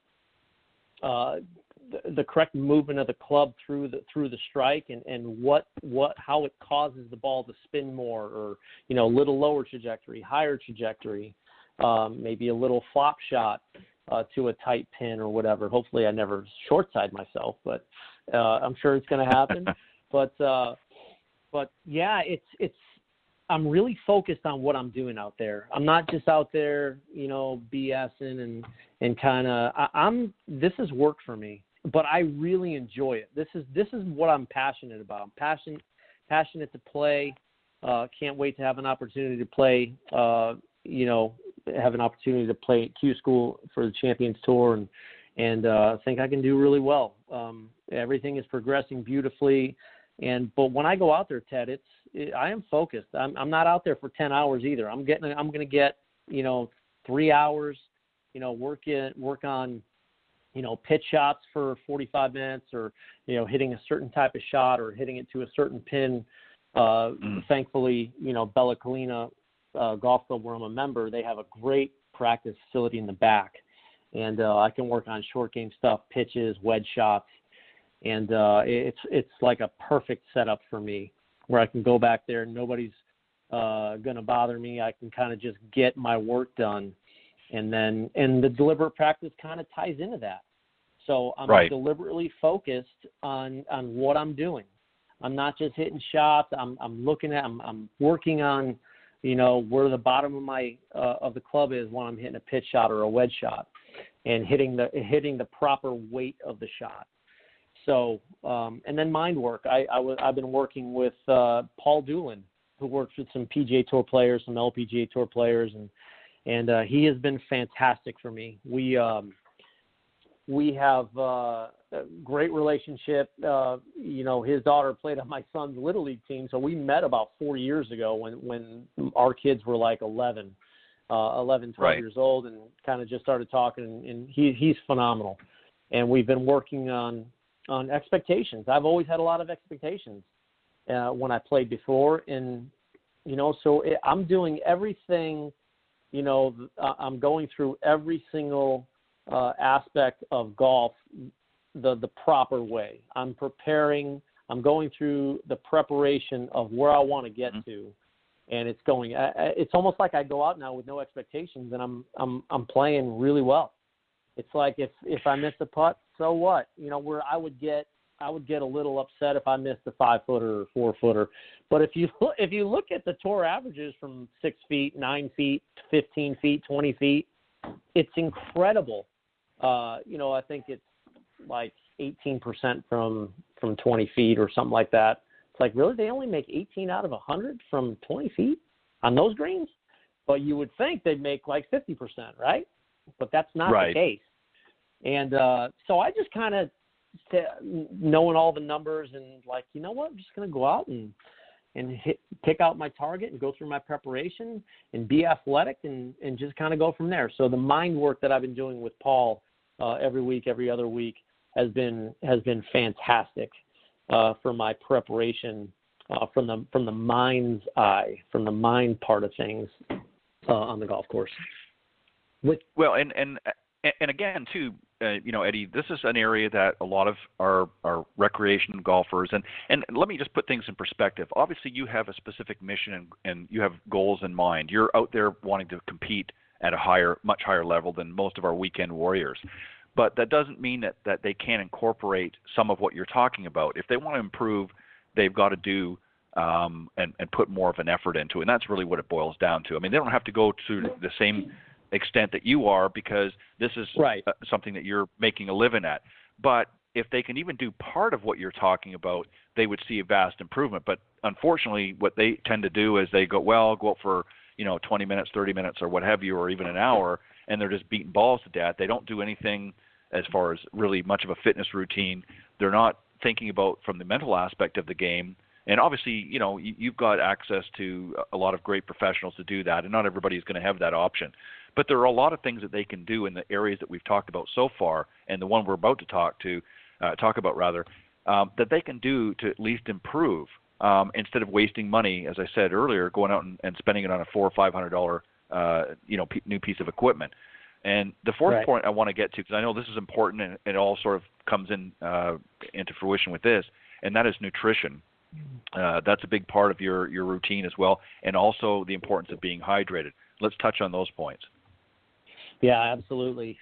[SPEAKER 3] movement of the club through the strike and how it causes the ball to spin more, or a little lower trajectory, higher trajectory, maybe a little flop shot to a tight pin or whatever. Hopefully I never short side myself, but I'm sure it's going to happen. But yeah, it's I'm really focused on what I'm doing out there. I'm not just out there, BSing and kind of. This is work for me, but I really enjoy it. This is what I'm passionate about. I'm passionate to play. Can't wait to have an opportunity to play. Have an opportunity to play at Q School for the Champions Tour, and I think I can do really well. Everything is progressing beautifully, but when I go out there, Ted, I am focused. I'm not out there for 10 hours either. I'm going to get 3 hours. Work on pitch shots for 45 minutes, or hitting a certain type of shot, or hitting it to a certain pin. Thankfully, Bella Collina Golf Club, where I'm a member, they have a great practice facility in the back, and I can work on short game stuff, pitches, wedge shots, and it's like a perfect setup for me, where I can go back there, nobody's going to bother me. I can kind of just get my work done, and the deliberate practice kind of ties into that. So I'm deliberately focused on what I'm doing. I'm not just hitting shots. I'm working on where the bottom of my of the club is when I'm hitting a pitch shot or a wedge shot, and hitting the proper weight of the shot. So and then mind work. I've been working with Paul Doolin, who works with some PGA Tour players, some LPGA Tour players, and he has been fantastic for me. We have a great relationship. His daughter played on my son's Little League team, so we met about 4 years ago when our kids were like 11, 12 years old, and kind of just started talking, and he's phenomenal. And we've been working on expectations. I've always had a lot of expectations when I played before, and so I'm doing everything. I'm going through every single aspect of golf the proper way. I'm preparing. I'm going through the preparation of where I want to get to, and it's going. It's almost like I go out now with no expectations, and I'm playing really well. It's like if I miss a putt, so what? Where I would get a little upset if I missed a 5-footer or 4-footer. But if you look at the tour averages from 6 feet, 9 feet, 15 feet, 20 feet, it's incredible. I think it's like 18% from 20 feet or something like that. It's like, really? They only make 18 out of 100 from 20 feet on those greens? But you would think they'd make like 50%, right? But that's not the case. And so I just kind of, knowing all the numbers and like, you know what, I'm just going to go out and pick out my target and go through my preparation and be athletic and just kind of go from there. So the mind work that I've been doing with Paul every week, every other week has been fantastic for my preparation from the mind's eye, from the mind part of things on the golf course.
[SPEAKER 2] Well, and again, too, Eddie, this is an area that a lot of our recreation golfers, and let me just put things in perspective. Obviously, you have a specific mission and you have goals in mind. You're out there wanting to compete at a much higher level than most of our weekend warriors. But that doesn't mean that they can't incorporate some of what you're talking about. If they want to improve, they've got to do and put more of an effort into it. And that's really what it boils down to. I mean, they don't have to go to the same extent that you are, because this is something that you're making a living at. But if they can even do part of what you're talking about, they would see a vast improvement. But unfortunately, what they tend to do is they go out for 20 minutes, 30 minutes, or what have you, or even an hour, and they're just beating balls to death. They don't do anything as far as really much of a fitness routine. They're not thinking about from the mental aspect of the game. And obviously, you've got access to a lot of great professionals to do that, and not everybody's going to have that option. But there are a lot of things that they can do in the areas that we've talked about so far, and the one we're about to talk about, that they can do to at least improve instead of wasting money, as I said earlier, going out and spending it on a $400 or $500 new piece of equipment. And the fourth point I want to get to, because I know this is important and it all sort of comes into fruition with this, and that is nutrition. That's a big part of your routine as well, and also the importance of being hydrated. Let's touch on those points.
[SPEAKER 3] Yeah, absolutely.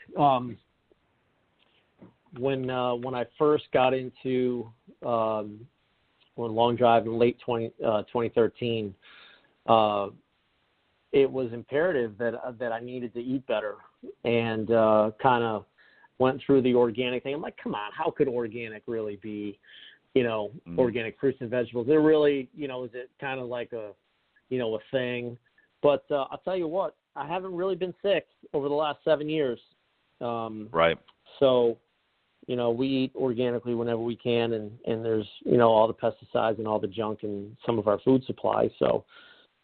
[SPEAKER 3] When I first got into long drive in late 2013, it was imperative that I needed to eat better, and kind of went through the organic thing. I'm like, come on, how could organic really be, organic fruits and vegetables? They're really, is it kind of like a thing? But I'll tell you what, I haven't really been sick over the last 7 years. So, we eat organically whenever we can, and there's, all the pesticides and all the junk in some of our food supply. So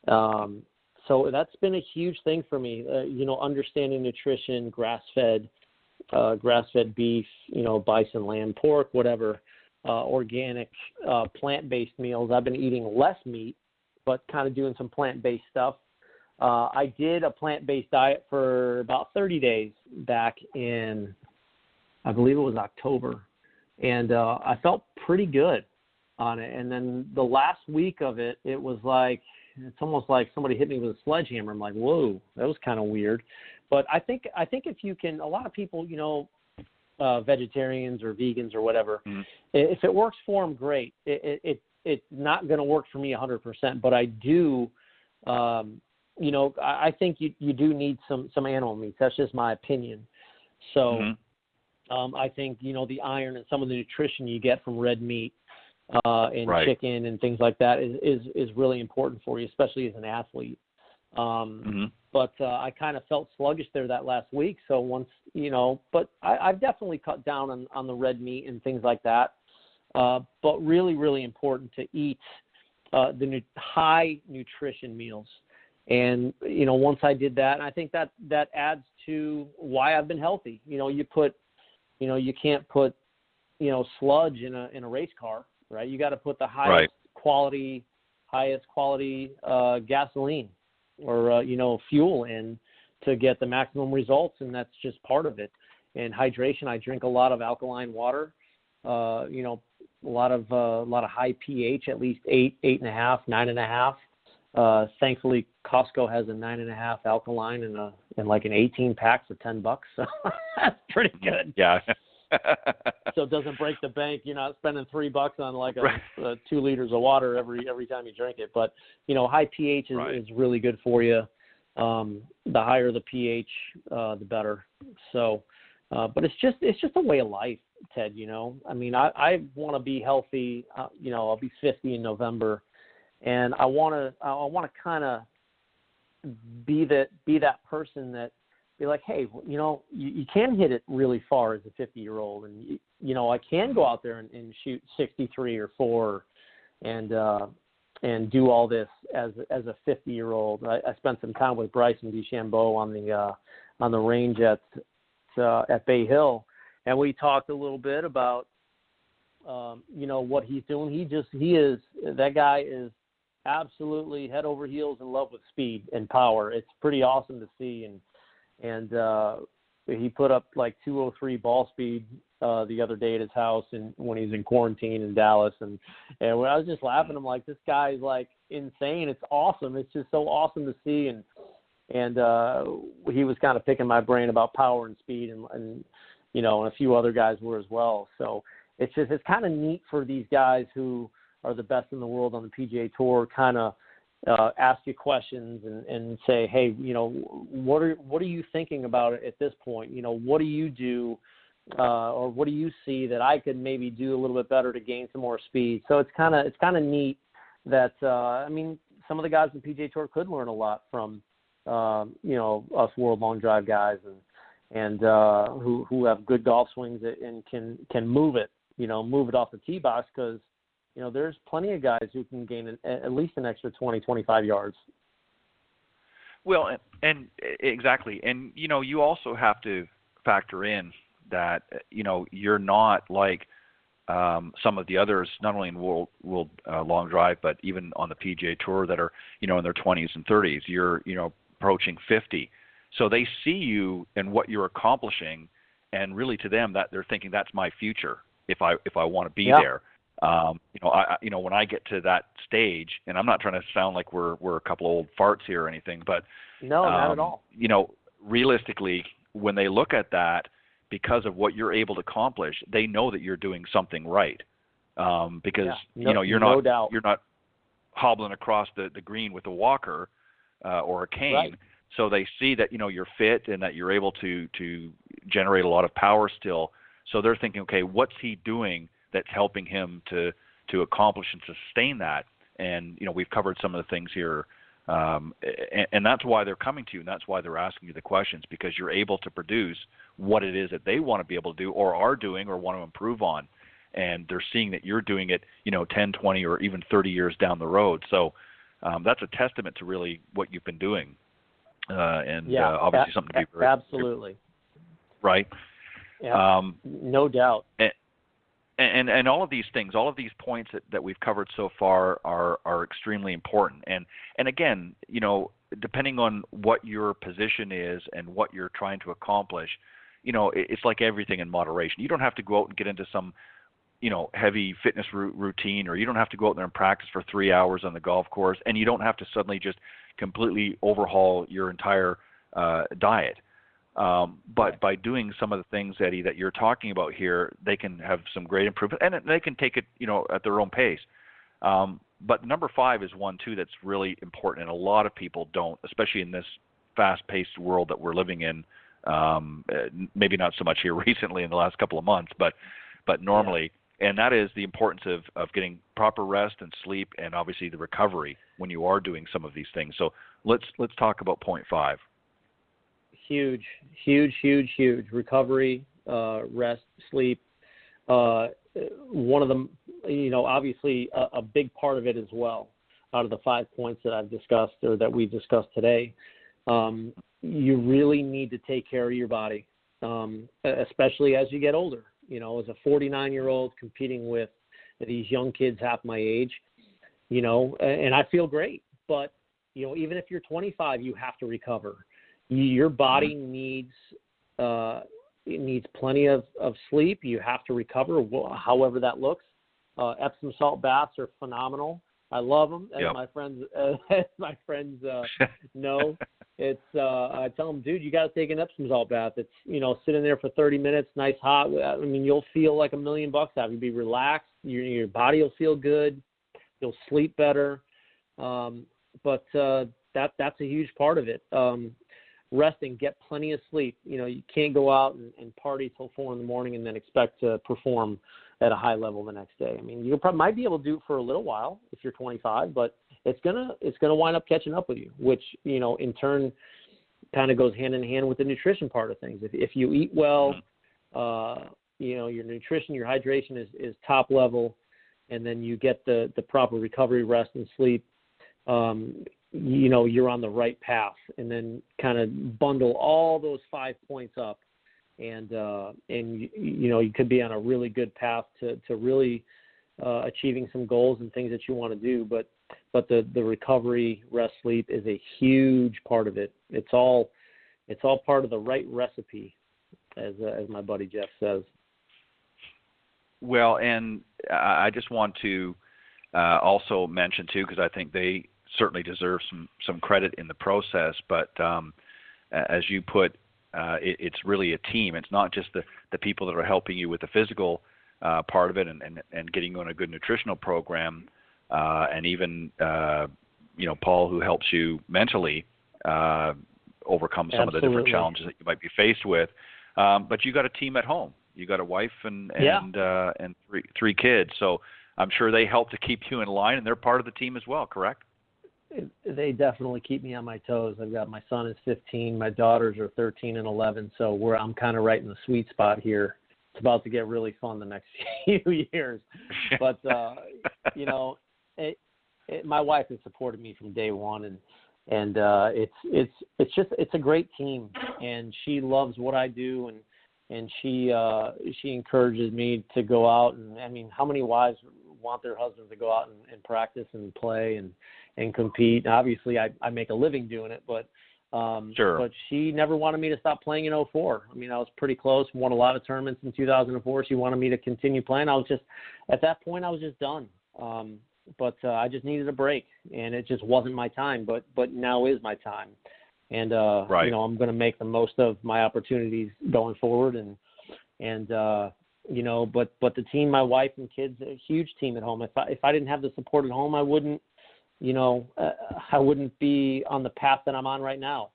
[SPEAKER 3] that's been a huge thing for me, understanding nutrition, grass-fed beef, bison, lamb, pork, whatever, organic, plant-based meals. I've been eating less meat, but kind of doing some plant-based stuff. I did a plant-based diet for about 30 days back in, I believe it was October, and I felt pretty good on it. And then the last week of it, it was like, it's almost like somebody hit me with a sledgehammer. I'm like, whoa, that was kind of weird. But I think if you can, a lot of people, vegetarians or vegans or whatever, if it works for them, great. It's not going to work for me 100%, but I do, I think you do need some animal meats. That's just my opinion. So I think, the iron and some of the nutrition you get from red meat and chicken and things like that is really important for you, especially as an athlete. But I kind of felt sluggish there that last week. So once, but I've definitely cut down on the red meat and things like that. But really, really important to eat the high nutrition meals. And, once I did that, I think that adds to why I've been healthy. You can't put, sludge in a race car, right? You got to put the highest quality gasoline or, fuel in to get the maximum results. And that's just part of it. And hydration, I drink a lot of alkaline water, a lot of high pH, at least 8.5, 9.5. Thankfully, Costco has a 9.5 alkaline and like an 18 pack for $10. So that's pretty good.
[SPEAKER 2] Yeah.
[SPEAKER 3] So it doesn't break the bank. You're not spending $3 on like a 2 liters of water every time you drink it. But high pH is really good for you. The higher the pH, the better. So, but it's just a way of life, Ted. I mean, I want to be healthy. I'll be 50 in November, and I want to kind of be that person that be like, hey, you can hit it really far as a 50-year-old, and I can go out there and shoot 63 or 4, and do all this as a 50-year-old. I spent some time with Bryson DeChambeau on the range at Bay Hill, and we talked a little bit about what he's doing. That guy is absolutely head over heels in love with speed and power. It's pretty awesome to see, and he put up like 203 ball speed the other day at his house, and when he's in quarantine in Dallas, and when I was just laughing, I'm like, this guy is like insane. It's awesome. It's just so awesome to see, and he was kind of picking my brain about power and speed, and a few other guys were as well. So it's kind of neat for these guys who are the best in the world on the PGA Tour, kind of ask you questions and say, hey, what are you thinking about it at this point? What do you do, or what do you see that I could maybe do a little bit better to gain some more speed? So it's kind of neat that some of the guys in the PGA Tour could learn a lot from us World Long Drive guys and who have good golf swings and can move it off the tee box, because there's plenty of guys who can gain at least an extra 20, 25 yards.
[SPEAKER 2] Well, and exactly. And, you also have to factor in that, you're not like some of the others, not only in World Long Drive, but even on the PGA Tour that are, in their 20s and 30s. You're, approaching 50. So they see you and what you're accomplishing, and really to them that they're thinking that's my future if I want to be there. When I get to that stage, and I'm not trying to sound like we're a couple of old farts here or anything, but
[SPEAKER 3] no, not at all.
[SPEAKER 2] Realistically, when they look at that, because of what you're able to accomplish, they know that you're doing something right. Because you're not hobbling across the green with a walker or a cane.
[SPEAKER 3] Right.
[SPEAKER 2] So they see that you're fit and that you're able to generate a lot of power still. So they're thinking, okay, what's he doing that's helping him to accomplish and sustain that? And we've covered some of the things here, and that's why they're coming to you, and that's why they're asking you the questions, because you're able to produce what it is that they want to be able to do, or are doing, or want to improve on, and they're seeing that you're doing it 10, 20, or even 30 years down the road. So that's a testament to really what you've been doing, obviously something to be very
[SPEAKER 3] absolutely
[SPEAKER 2] right.
[SPEAKER 3] Yeah, no doubt.
[SPEAKER 2] And all of these things, all of these points that we've covered so far are extremely important. And again, depending on what your position is and what you're trying to accomplish, it's like everything in moderation. You don't have to go out and get into some, heavy fitness routine, or you don't have to go out there and practice for 3 hours on the golf course, and you don't have to suddenly just completely overhaul your entire diet. But by doing some of the things, Eddie, that you're talking about here, they can have some great improvement, and they can take it, at their own pace. But number 5 is one too that's really important, and a lot of people don't, especially in this fast-paced world that we're living in. Maybe not so much here recently in the last couple of months, but normally, and that is the importance of getting proper rest and sleep, and obviously the recovery when you are doing some of these things. So let's talk about point 5.
[SPEAKER 3] Huge recovery, rest, sleep. One of them, obviously a big part of it as well, out of the 5 points that I've discussed, or that we've discussed today. You really need to take care of your body, especially as you get older. As a 49-year-old competing with these young kids half my age, and I feel great, but even if you're 25, you have to recover. Your body needs plenty of sleep. You have to recover, however that looks. Epsom salt baths are phenomenal. I love them, as
[SPEAKER 2] Yep.
[SPEAKER 3] my friends know. It's I tell them, dude, you got to take an Epsom salt bath. It's sitting there for 30 minutes, nice hot. I mean, you'll feel like $1 million out. You'll be relaxed. Your body will feel good. You'll sleep better. But that's a huge part of it. Resting, get plenty of sleep. You can't go out and party till 4 in the morning and then expect to perform at a high level the next day. I mean, you might be able to do it for a little while if you're 25, but it's gonna wind up catching up with you, which in turn kind of goes hand in hand with the nutrition part of things. If you eat well, your nutrition, your hydration is top level, and then you get the proper recovery, rest, and sleep. You're on the right path, and then kind of bundle all those 5 points up, and you could be on a really good path to really achieving some goals and things that you want to do. But the recovery, rest, sleep is a huge part of it. It's all part of the right recipe, as my buddy Jeff says.
[SPEAKER 2] Well, and I just want to also mention too, because I think they certainly deserve some credit in the process. But as you put, it's really a team. It's not just the people that are helping you with the physical part of it and getting you on a good nutritional program, and even Paul, who helps you mentally overcome some of the different challenges that you might be faced with. But you got a team at home. You got a wife and three kids. So I'm sure they help to keep you in line, and they're part of the team as well, correct?
[SPEAKER 3] They definitely keep me on my toes. I've got my son is 15, my daughters are 13 and 11, so I'm kind of right in the sweet spot here. It's about to get really fun the next few years. But my wife has supported me from day one, and it's a great team, and she loves what I do, and she encourages me to go out. And I mean, how many wives want their husbands to go out and practice and play and compete? Obviously, I make a living doing it, but
[SPEAKER 2] sure.
[SPEAKER 3] But she never wanted me to stop playing in 2004. I mean, I was pretty close, won a lot of tournaments in 2004. She wanted me to continue playing. At that point, I was just done. But I just needed a break, and it just wasn't my time. But now is my time, and
[SPEAKER 2] right.
[SPEAKER 3] I'm going to make the most of my opportunities going forward. But the team, my wife and kids, a huge team at home. If I didn't have the support at home, I wouldn't be on the path that I'm on right now.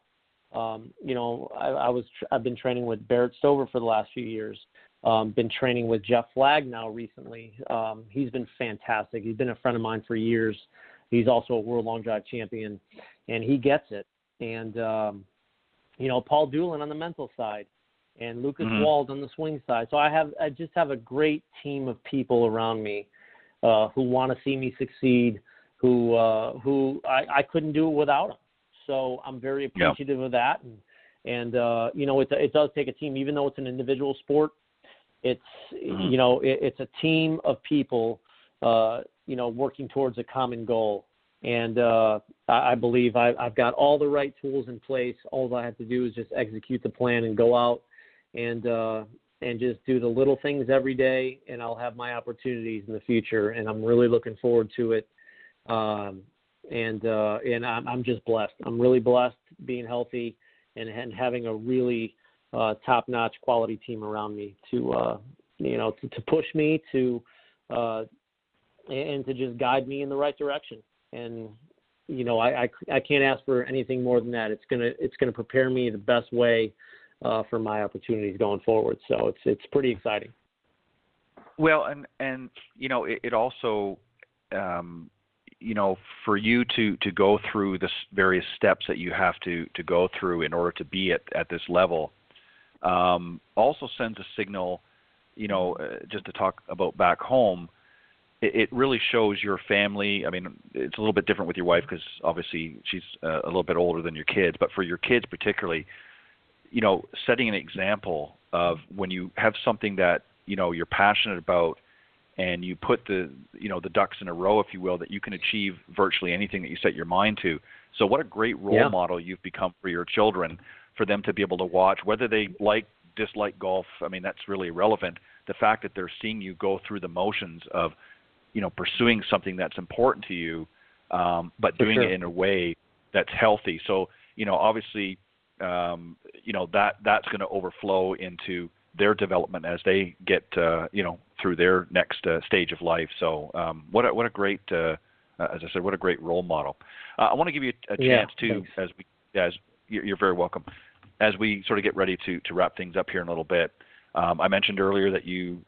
[SPEAKER 3] I've been training with Barrett Stover for the last few years. Been training with Jeff Flagg now recently. He's been fantastic. He's been a friend of mine for years. He's also a world long drive champion, and he gets it. And Paul Doolin on the mental side, and Lucas Wald on the swing side. So I just have a great team of people around me who want to see me succeed, who I couldn't do it without them. So I'm very appreciative of that. And it does take a team, even though it's an individual sport. It's it's a team of people working towards a common goal. And I believe I've got all the right tools in place. All I have to do is just execute the plan and go out and just do the little things every day, and I'll have my opportunities in the future. And I'm really looking forward to it. And I'm just blessed. I'm really blessed being healthy and having a really top-notch quality team around me to push me and to just guide me in the right direction. And I can't ask for anything more than that. It's gonna prepare me the best way for my opportunities going forward. So it's pretty exciting.
[SPEAKER 2] Well, and it also for you to go through the various steps that you have to go through in order to be at this level, also sends a signal, just to talk about back home, it really shows your family. I mean, it's a little bit different with your wife because obviously she's a little bit older than your kids, but for your kids particularly, setting an example of when you have something that, you're passionate about, and you put the ducks in a row, if you will, that you can achieve virtually anything that you set your mind to. So what a great role model you've become for your children, for them to be able to watch, whether they dislike golf. I mean, that's really irrelevant. The fact that they're seeing you go through the motions of pursuing something that's important to you, but doing
[SPEAKER 3] sure.
[SPEAKER 2] it in a way that's healthy. So, obviously, that's going to overflow into their development as they get, through their next stage of life. So, what a great, as I said, what a great role model. I want to give you a chance too,
[SPEAKER 3] thanks.
[SPEAKER 2] You're very welcome. As we sort of get ready to wrap things up here in a little bit, I mentioned earlier that you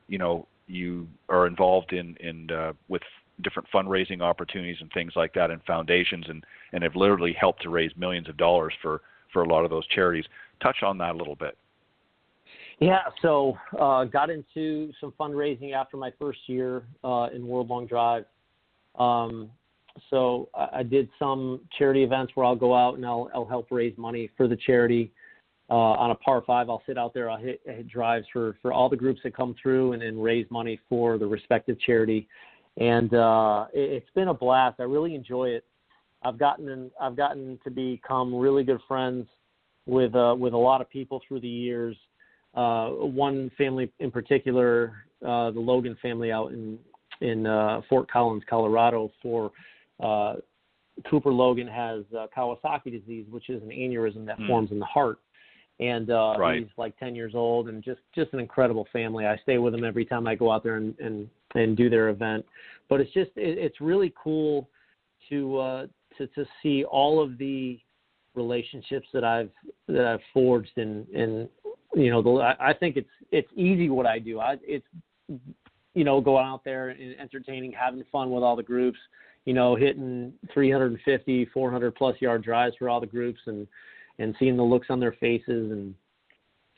[SPEAKER 2] are involved in with different fundraising opportunities and things like that, and foundations, and have literally helped to raise millions of dollars for a lot of those charities. Touch on that a little bit.
[SPEAKER 3] Yeah, so got into some fundraising after my first year in World Long Drive. So I did some charity events where I'll go out and I'll help raise money for the charity. On a par 5, I'll sit out there, I'll hit drives for all the groups that come through and raise money for the respective charity. And it's been a blast. I really enjoy it. I've gotten to become really good friends with a lot of people through the years. One family in particular, the Logan family out in Fort Collins, Colorado. Cooper Logan has Kawasaki disease, which is an aneurysm that forms in the heart. And he's like 10 years old, and just an incredible family. I stay with them every time I go out there and do their event. But it's really cool to see all of the relationships that I've forged, and I think it's easy what I do. It's going out there and entertaining, having fun with all the groups, hitting 350, 400 plus yard drives for all the groups, and seeing the looks on their faces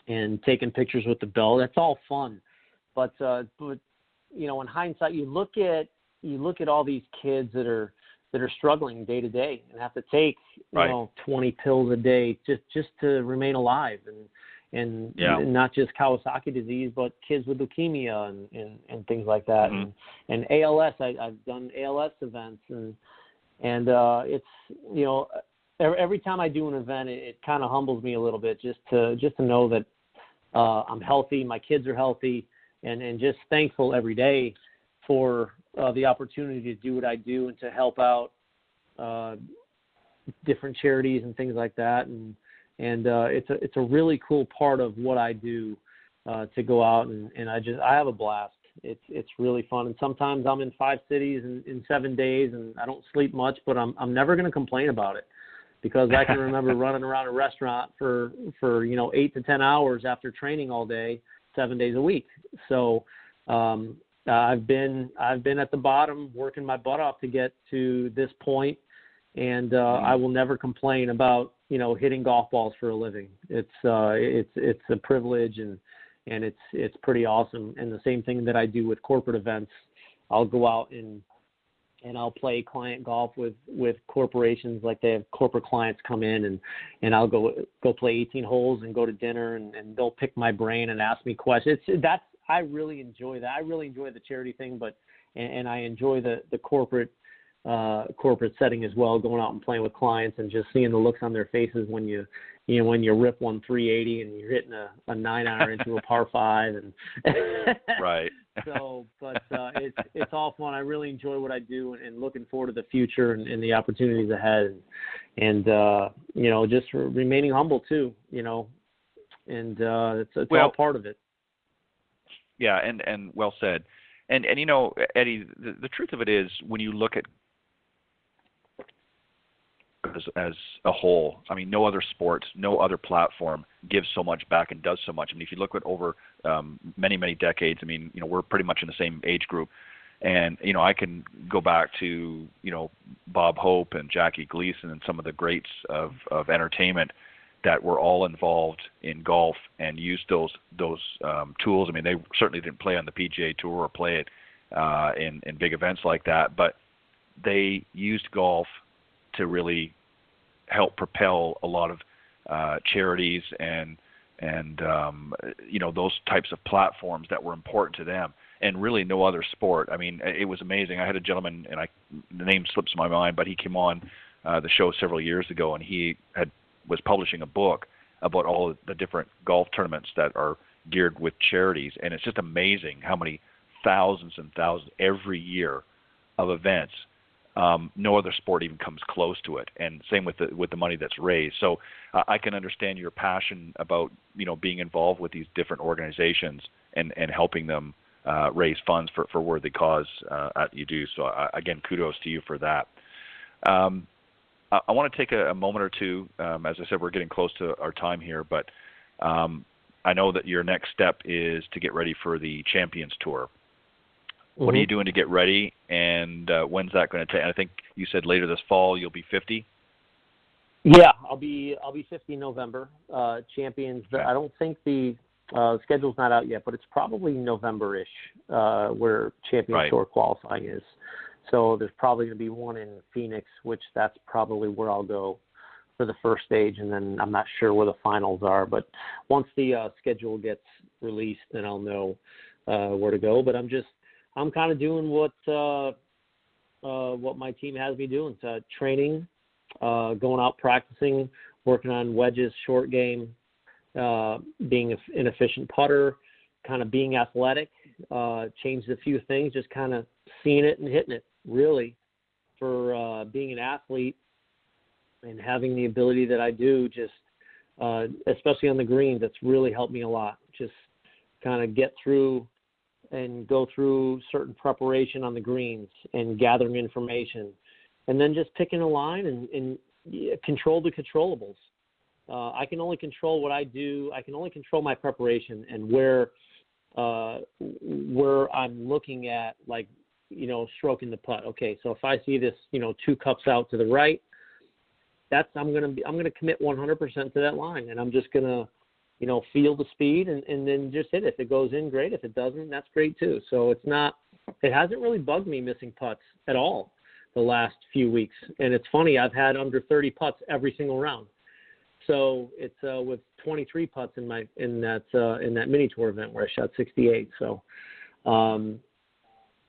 [SPEAKER 3] and taking pictures with the bell. That's all fun. But in hindsight, you look at all these kids that are struggling day to day and have to take 20 pills a day just to remain alive, and not just Kawasaki disease, but kids with leukemia and things like that.
[SPEAKER 2] Mm-hmm.
[SPEAKER 3] And ALS, I've done ALS events, and it's every time I do an event, it kind of humbles me a little bit just to know that I'm healthy, my kids are healthy, and just thankful every day for the opportunity to do what I do and to help out different charities and things like that. And it's a really cool part of what I do to go out and I have a blast. It's really fun. And sometimes I'm in 5 cities in 7 days, and I don't sleep much, but I'm never going to complain about it, because I can remember running around a restaurant for 8 to 10 hours after training all day, 7 days a week. So I've been at the bottom, working my butt off to get to this point, and I will never complain about hitting golf balls for a living. It's a privilege, and it's pretty awesome. And the same thing that I do with corporate events, I'll go out and I'll play client golf with corporations. Like, they have corporate clients come in, and I'll go play 18 holes and go to dinner, and they'll pick my brain and ask me questions. I really enjoy that. I really enjoy the charity thing, and I enjoy the corporate setting as well, going out and playing with clients and just seeing the looks on their faces when you rip one 380 and you're hitting a 9-iron into a par 5, and
[SPEAKER 2] right.
[SPEAKER 3] So, but it's all fun. I really enjoy what I do, and looking forward to the future and the opportunities ahead, and just remaining humble too, and it's all part of it.
[SPEAKER 2] Yeah, and well said. And Eddie, the truth of it is, when you look at as a whole, I mean, no other sport, no other platform gives so much back and does so much. I mean, if you look at over many, many decades, I mean, we're pretty much in the same age group. And, I can go back to, Bob Hope and Jackie Gleason and some of the greats of entertainment that were all involved in golf and used those tools. I mean, they certainly didn't play on the PGA Tour or play it in big events like that, but they used golf to really help propel a lot of charities and those types of platforms that were important to them, and really no other sport. I mean, it was amazing. I had a gentleman, and the name slips my mind, but he came on the show several years ago, and he was publishing a book about all the different golf tournaments that are geared with charities, and it's just amazing how many thousands and thousands every year of events. No other sport even comes close to it, and same with the money that's raised. So I can understand your passion about being involved with these different organizations and helping them raise funds for worthy cause that you do. So again, kudos to you for that. I want to take a moment or two. As I said, we're getting close to our time here, but I know that your next step is to get ready for the Champions Tour. What are you doing to get ready, and when's that going to take? I think you said later this fall you'll be 50.
[SPEAKER 3] Yeah, I'll be 50 in November. Champions.
[SPEAKER 2] Okay.
[SPEAKER 3] I don't think the schedule's not out yet, but it's probably November-ish where Champions Tour qualifying is. So there's probably going to be one in Phoenix, which that's probably where I'll go for the first stage, and then I'm not sure where the finals are. But once the schedule gets released, then I'll know where to go. But I'm kind of doing what my team has me doing. So training, going out practicing, working on wedges, short game, being an efficient putter, kind of being athletic, changed a few things, just kind of seeing it and hitting it, really, for being an athlete and having the ability that I do, just especially on the greens, that's really helped me a lot. Just kind of get through and go through certain preparation on the greens and gathering information, and then just picking a line and control the controllables. I can only control what I do. I can only control my preparation and where I'm looking at, like, stroking the putt. Okay, so if I see this, 2 cups out to the right, I'm gonna commit 100% to that line, and I'm just gonna feel the speed and then just hit it. If it goes in, great. If it doesn't, that's great too. So it hasn't really bugged me missing putts at all the last few weeks. And it's funny, I've had under 30 putts every single round. So it's with 23 putts in that mini tour event where I shot 68. So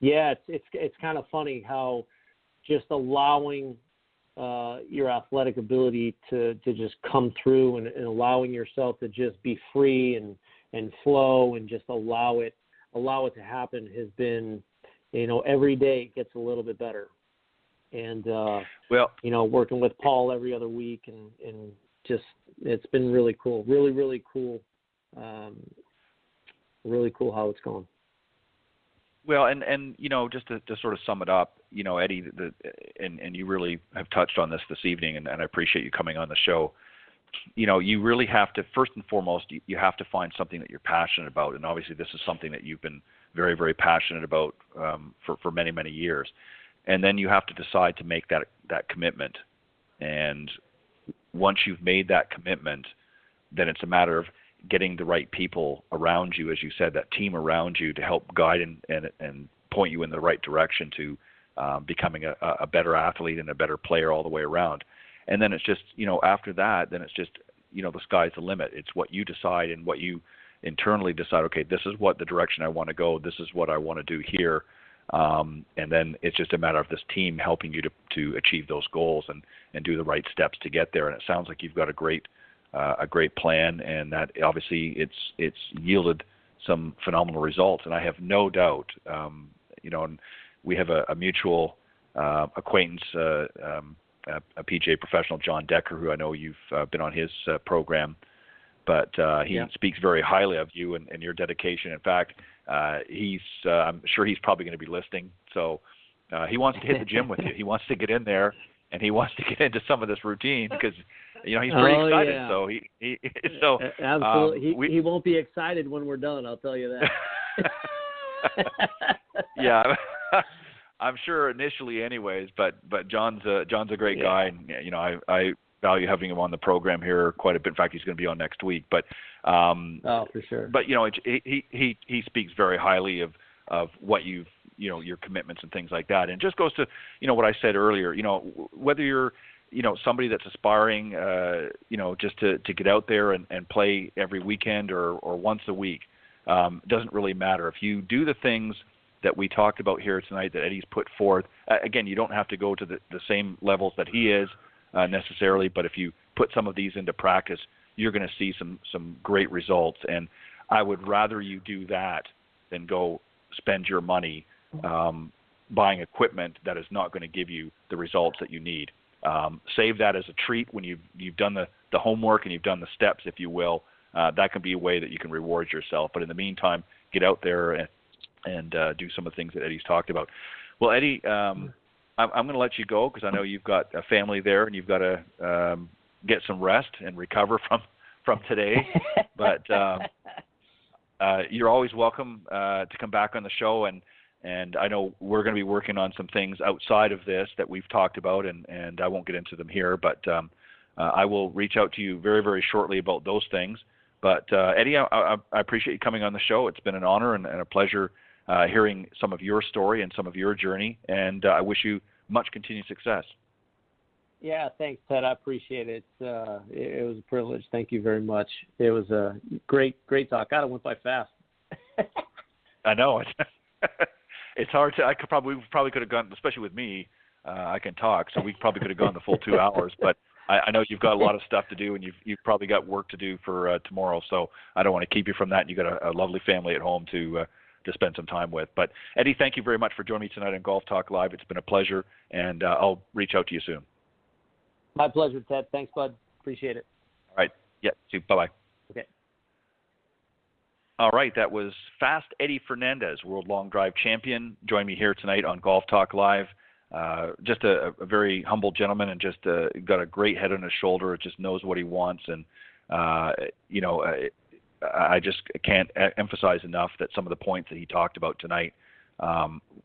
[SPEAKER 3] it's kind of funny how just allowing your athletic ability to just come through and allowing yourself to just be free and flow and just allow it to happen has been, every day it gets a little bit better. And, working with Paul every other week and just, it's been really cool, really, really cool. Really cool how it's going.
[SPEAKER 2] Well, and just to sort of sum it up, Eddie, and you really have touched on this evening, and I appreciate you coming on the show. You really have to, first and foremost, you have to find something that you're passionate about, and obviously this is something that you've been very, very passionate about for many, many years. And then you have to decide to make that commitment. And once you've made that commitment, then it's a matter of getting the right people around you, as you said, that team around you to help guide and point you in the right direction to becoming a better athlete and a better player all the way around. And then it's just, after that, then it's just, the sky's the limit. It's what you decide and what you internally decide, okay, this is what the direction I want to go. This is what I want to do here. And then it's just a matter of this team helping you to achieve those goals and do the right steps to get there. And it sounds like you've got a great plan, and that obviously it's yielded some phenomenal results. And I have no doubt, and we have a mutual acquaintance, a PGA professional, John Decker, who I know you've been on his program, but he speaks very highly of you and your dedication. In fact, I'm sure he's probably going to be listening. So he wants to hit the gym with you. He wants to get in there, and he wants to get into some of this routine because he's pretty excited.
[SPEAKER 3] Yeah.
[SPEAKER 2] So he
[SPEAKER 3] absolutely. He won't be excited when we're done, I'll tell you that.
[SPEAKER 2] Yeah, I'm sure initially, anyways. But John's a great guy, and I value having him on the program here quite a bit. In fact, he's going to be on next week. But
[SPEAKER 3] for sure.
[SPEAKER 2] But he speaks very highly of what you've your commitments and things like that. And it just goes to what I said earlier. Whether you're somebody that's aspiring, just to get out there and play every weekend or once a week, doesn't really matter. If you do the things that we talked about here tonight that Eddie's put forth, again, you don't have to go to the same levels that he is necessarily, but if you put some of these into practice, you're going to see some great results. And I would rather you do that than go spend your money buying equipment that is not going to give you the results that you need. Save that as a treat when you've done the homework and you've done the steps, if you will. That can be a way that you can reward yourself. But in the meantime, get out there and do some of the things that Eddie's talked about. Well, Eddie, I'm going to let you go because I know you've got a family there and you've got to get some rest and recover from today. But you're always welcome to come back on the show, and I know we're going to be working on some things outside of this that we've talked about, and I won't get into them here, but I will reach out to you very, very shortly about those things. But Eddie, I appreciate you coming on the show. It's been an honor and a pleasure hearing some of your story and some of your journey, and I wish you much continued success.
[SPEAKER 3] Yeah, thanks, Ted. I appreciate it. It was a privilege. Thank you very much. It was a great talk. God, it went by fast.
[SPEAKER 2] I know. It's hard to. We probably could have gone, especially with me. I can talk, so we probably could have gone the full 2 hours. But I know you've got a lot of stuff to do, and you've probably got work to do for tomorrow. So I don't want to keep you from that. You've got a lovely family at home to spend some time with. But Eddie, thank you very much for joining me tonight on Golf Talk Live. It's been a pleasure, and I'll reach out to you soon.
[SPEAKER 3] My pleasure, Ted. Thanks, bud. Appreciate it.
[SPEAKER 2] All right. Yeah. Bye-bye.
[SPEAKER 3] Okay.
[SPEAKER 2] All right. That was Fast Eddie Fernandes, World Long Drive Champion. Join me here tonight on Golf Talk Live. Just a very humble gentleman, and just got a great head on his shoulder. It just knows what he wants, and I just can't emphasize enough that some of the points that he talked about tonight,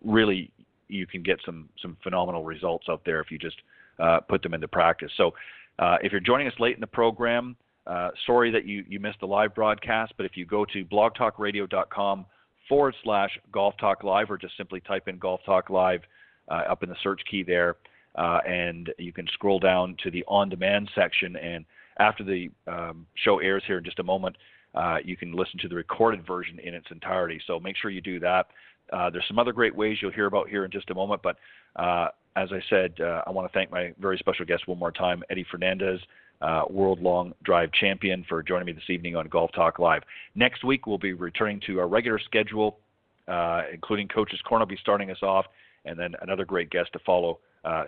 [SPEAKER 2] really, you can get some phenomenal results out there if you just put them into practice. So if you're joining us late in the program, sorry that you missed the live broadcast, but if you go to blogtalkradio.com/Golf Talk Live, or just simply type in Golf Talk Live up in the search key there, and you can scroll down to the on-demand section, and after the show airs here in just a moment, you can listen to the recorded version in its entirety. So make sure you do that. There's some other great ways you'll hear about here in just a moment, but as I said, I want to thank my very special guest one more time, Eddie Fernandes, World Long Drive Champion, for joining me this evening on Golf Talk Live. Next week, we'll be returning to our regular schedule, including Coach's Corner will be starting us off, and then another great guest to follow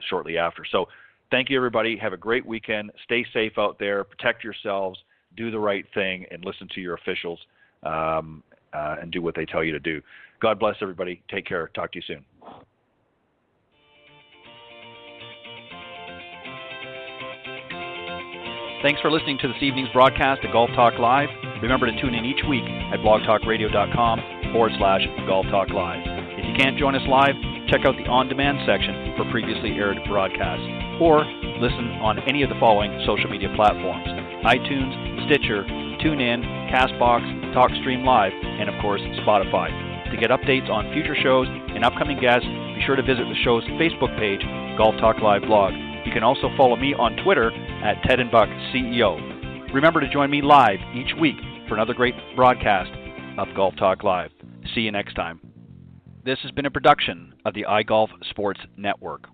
[SPEAKER 2] shortly after. So thank you, everybody. Have a great weekend. Stay safe out there. Protect yourselves. Do the right thing, and listen to your officials, and do what they tell you to do. God bless everybody. Take care. Talk to you soon. Thanks for listening to this evening's broadcast of Golf Talk Live. Remember to tune in each week at blogtalkradio.com/Golf Talk Live. If you can't join us live, check out the on-demand section for previously aired broadcasts, or listen on any of the following social media platforms: iTunes, Stitcher, TuneIn, CastBox, TalkStream Live, and of course, Spotify. To get updates on future shows and upcoming guests, be sure to visit the show's Facebook page, Golf Talk Live Blog. You can also follow me on Twitter at Ted and Buck CEO. Remember to join me live each week for another great broadcast of Golf Talk Live. See you next time. This has been a production of the iGolf Sports Network.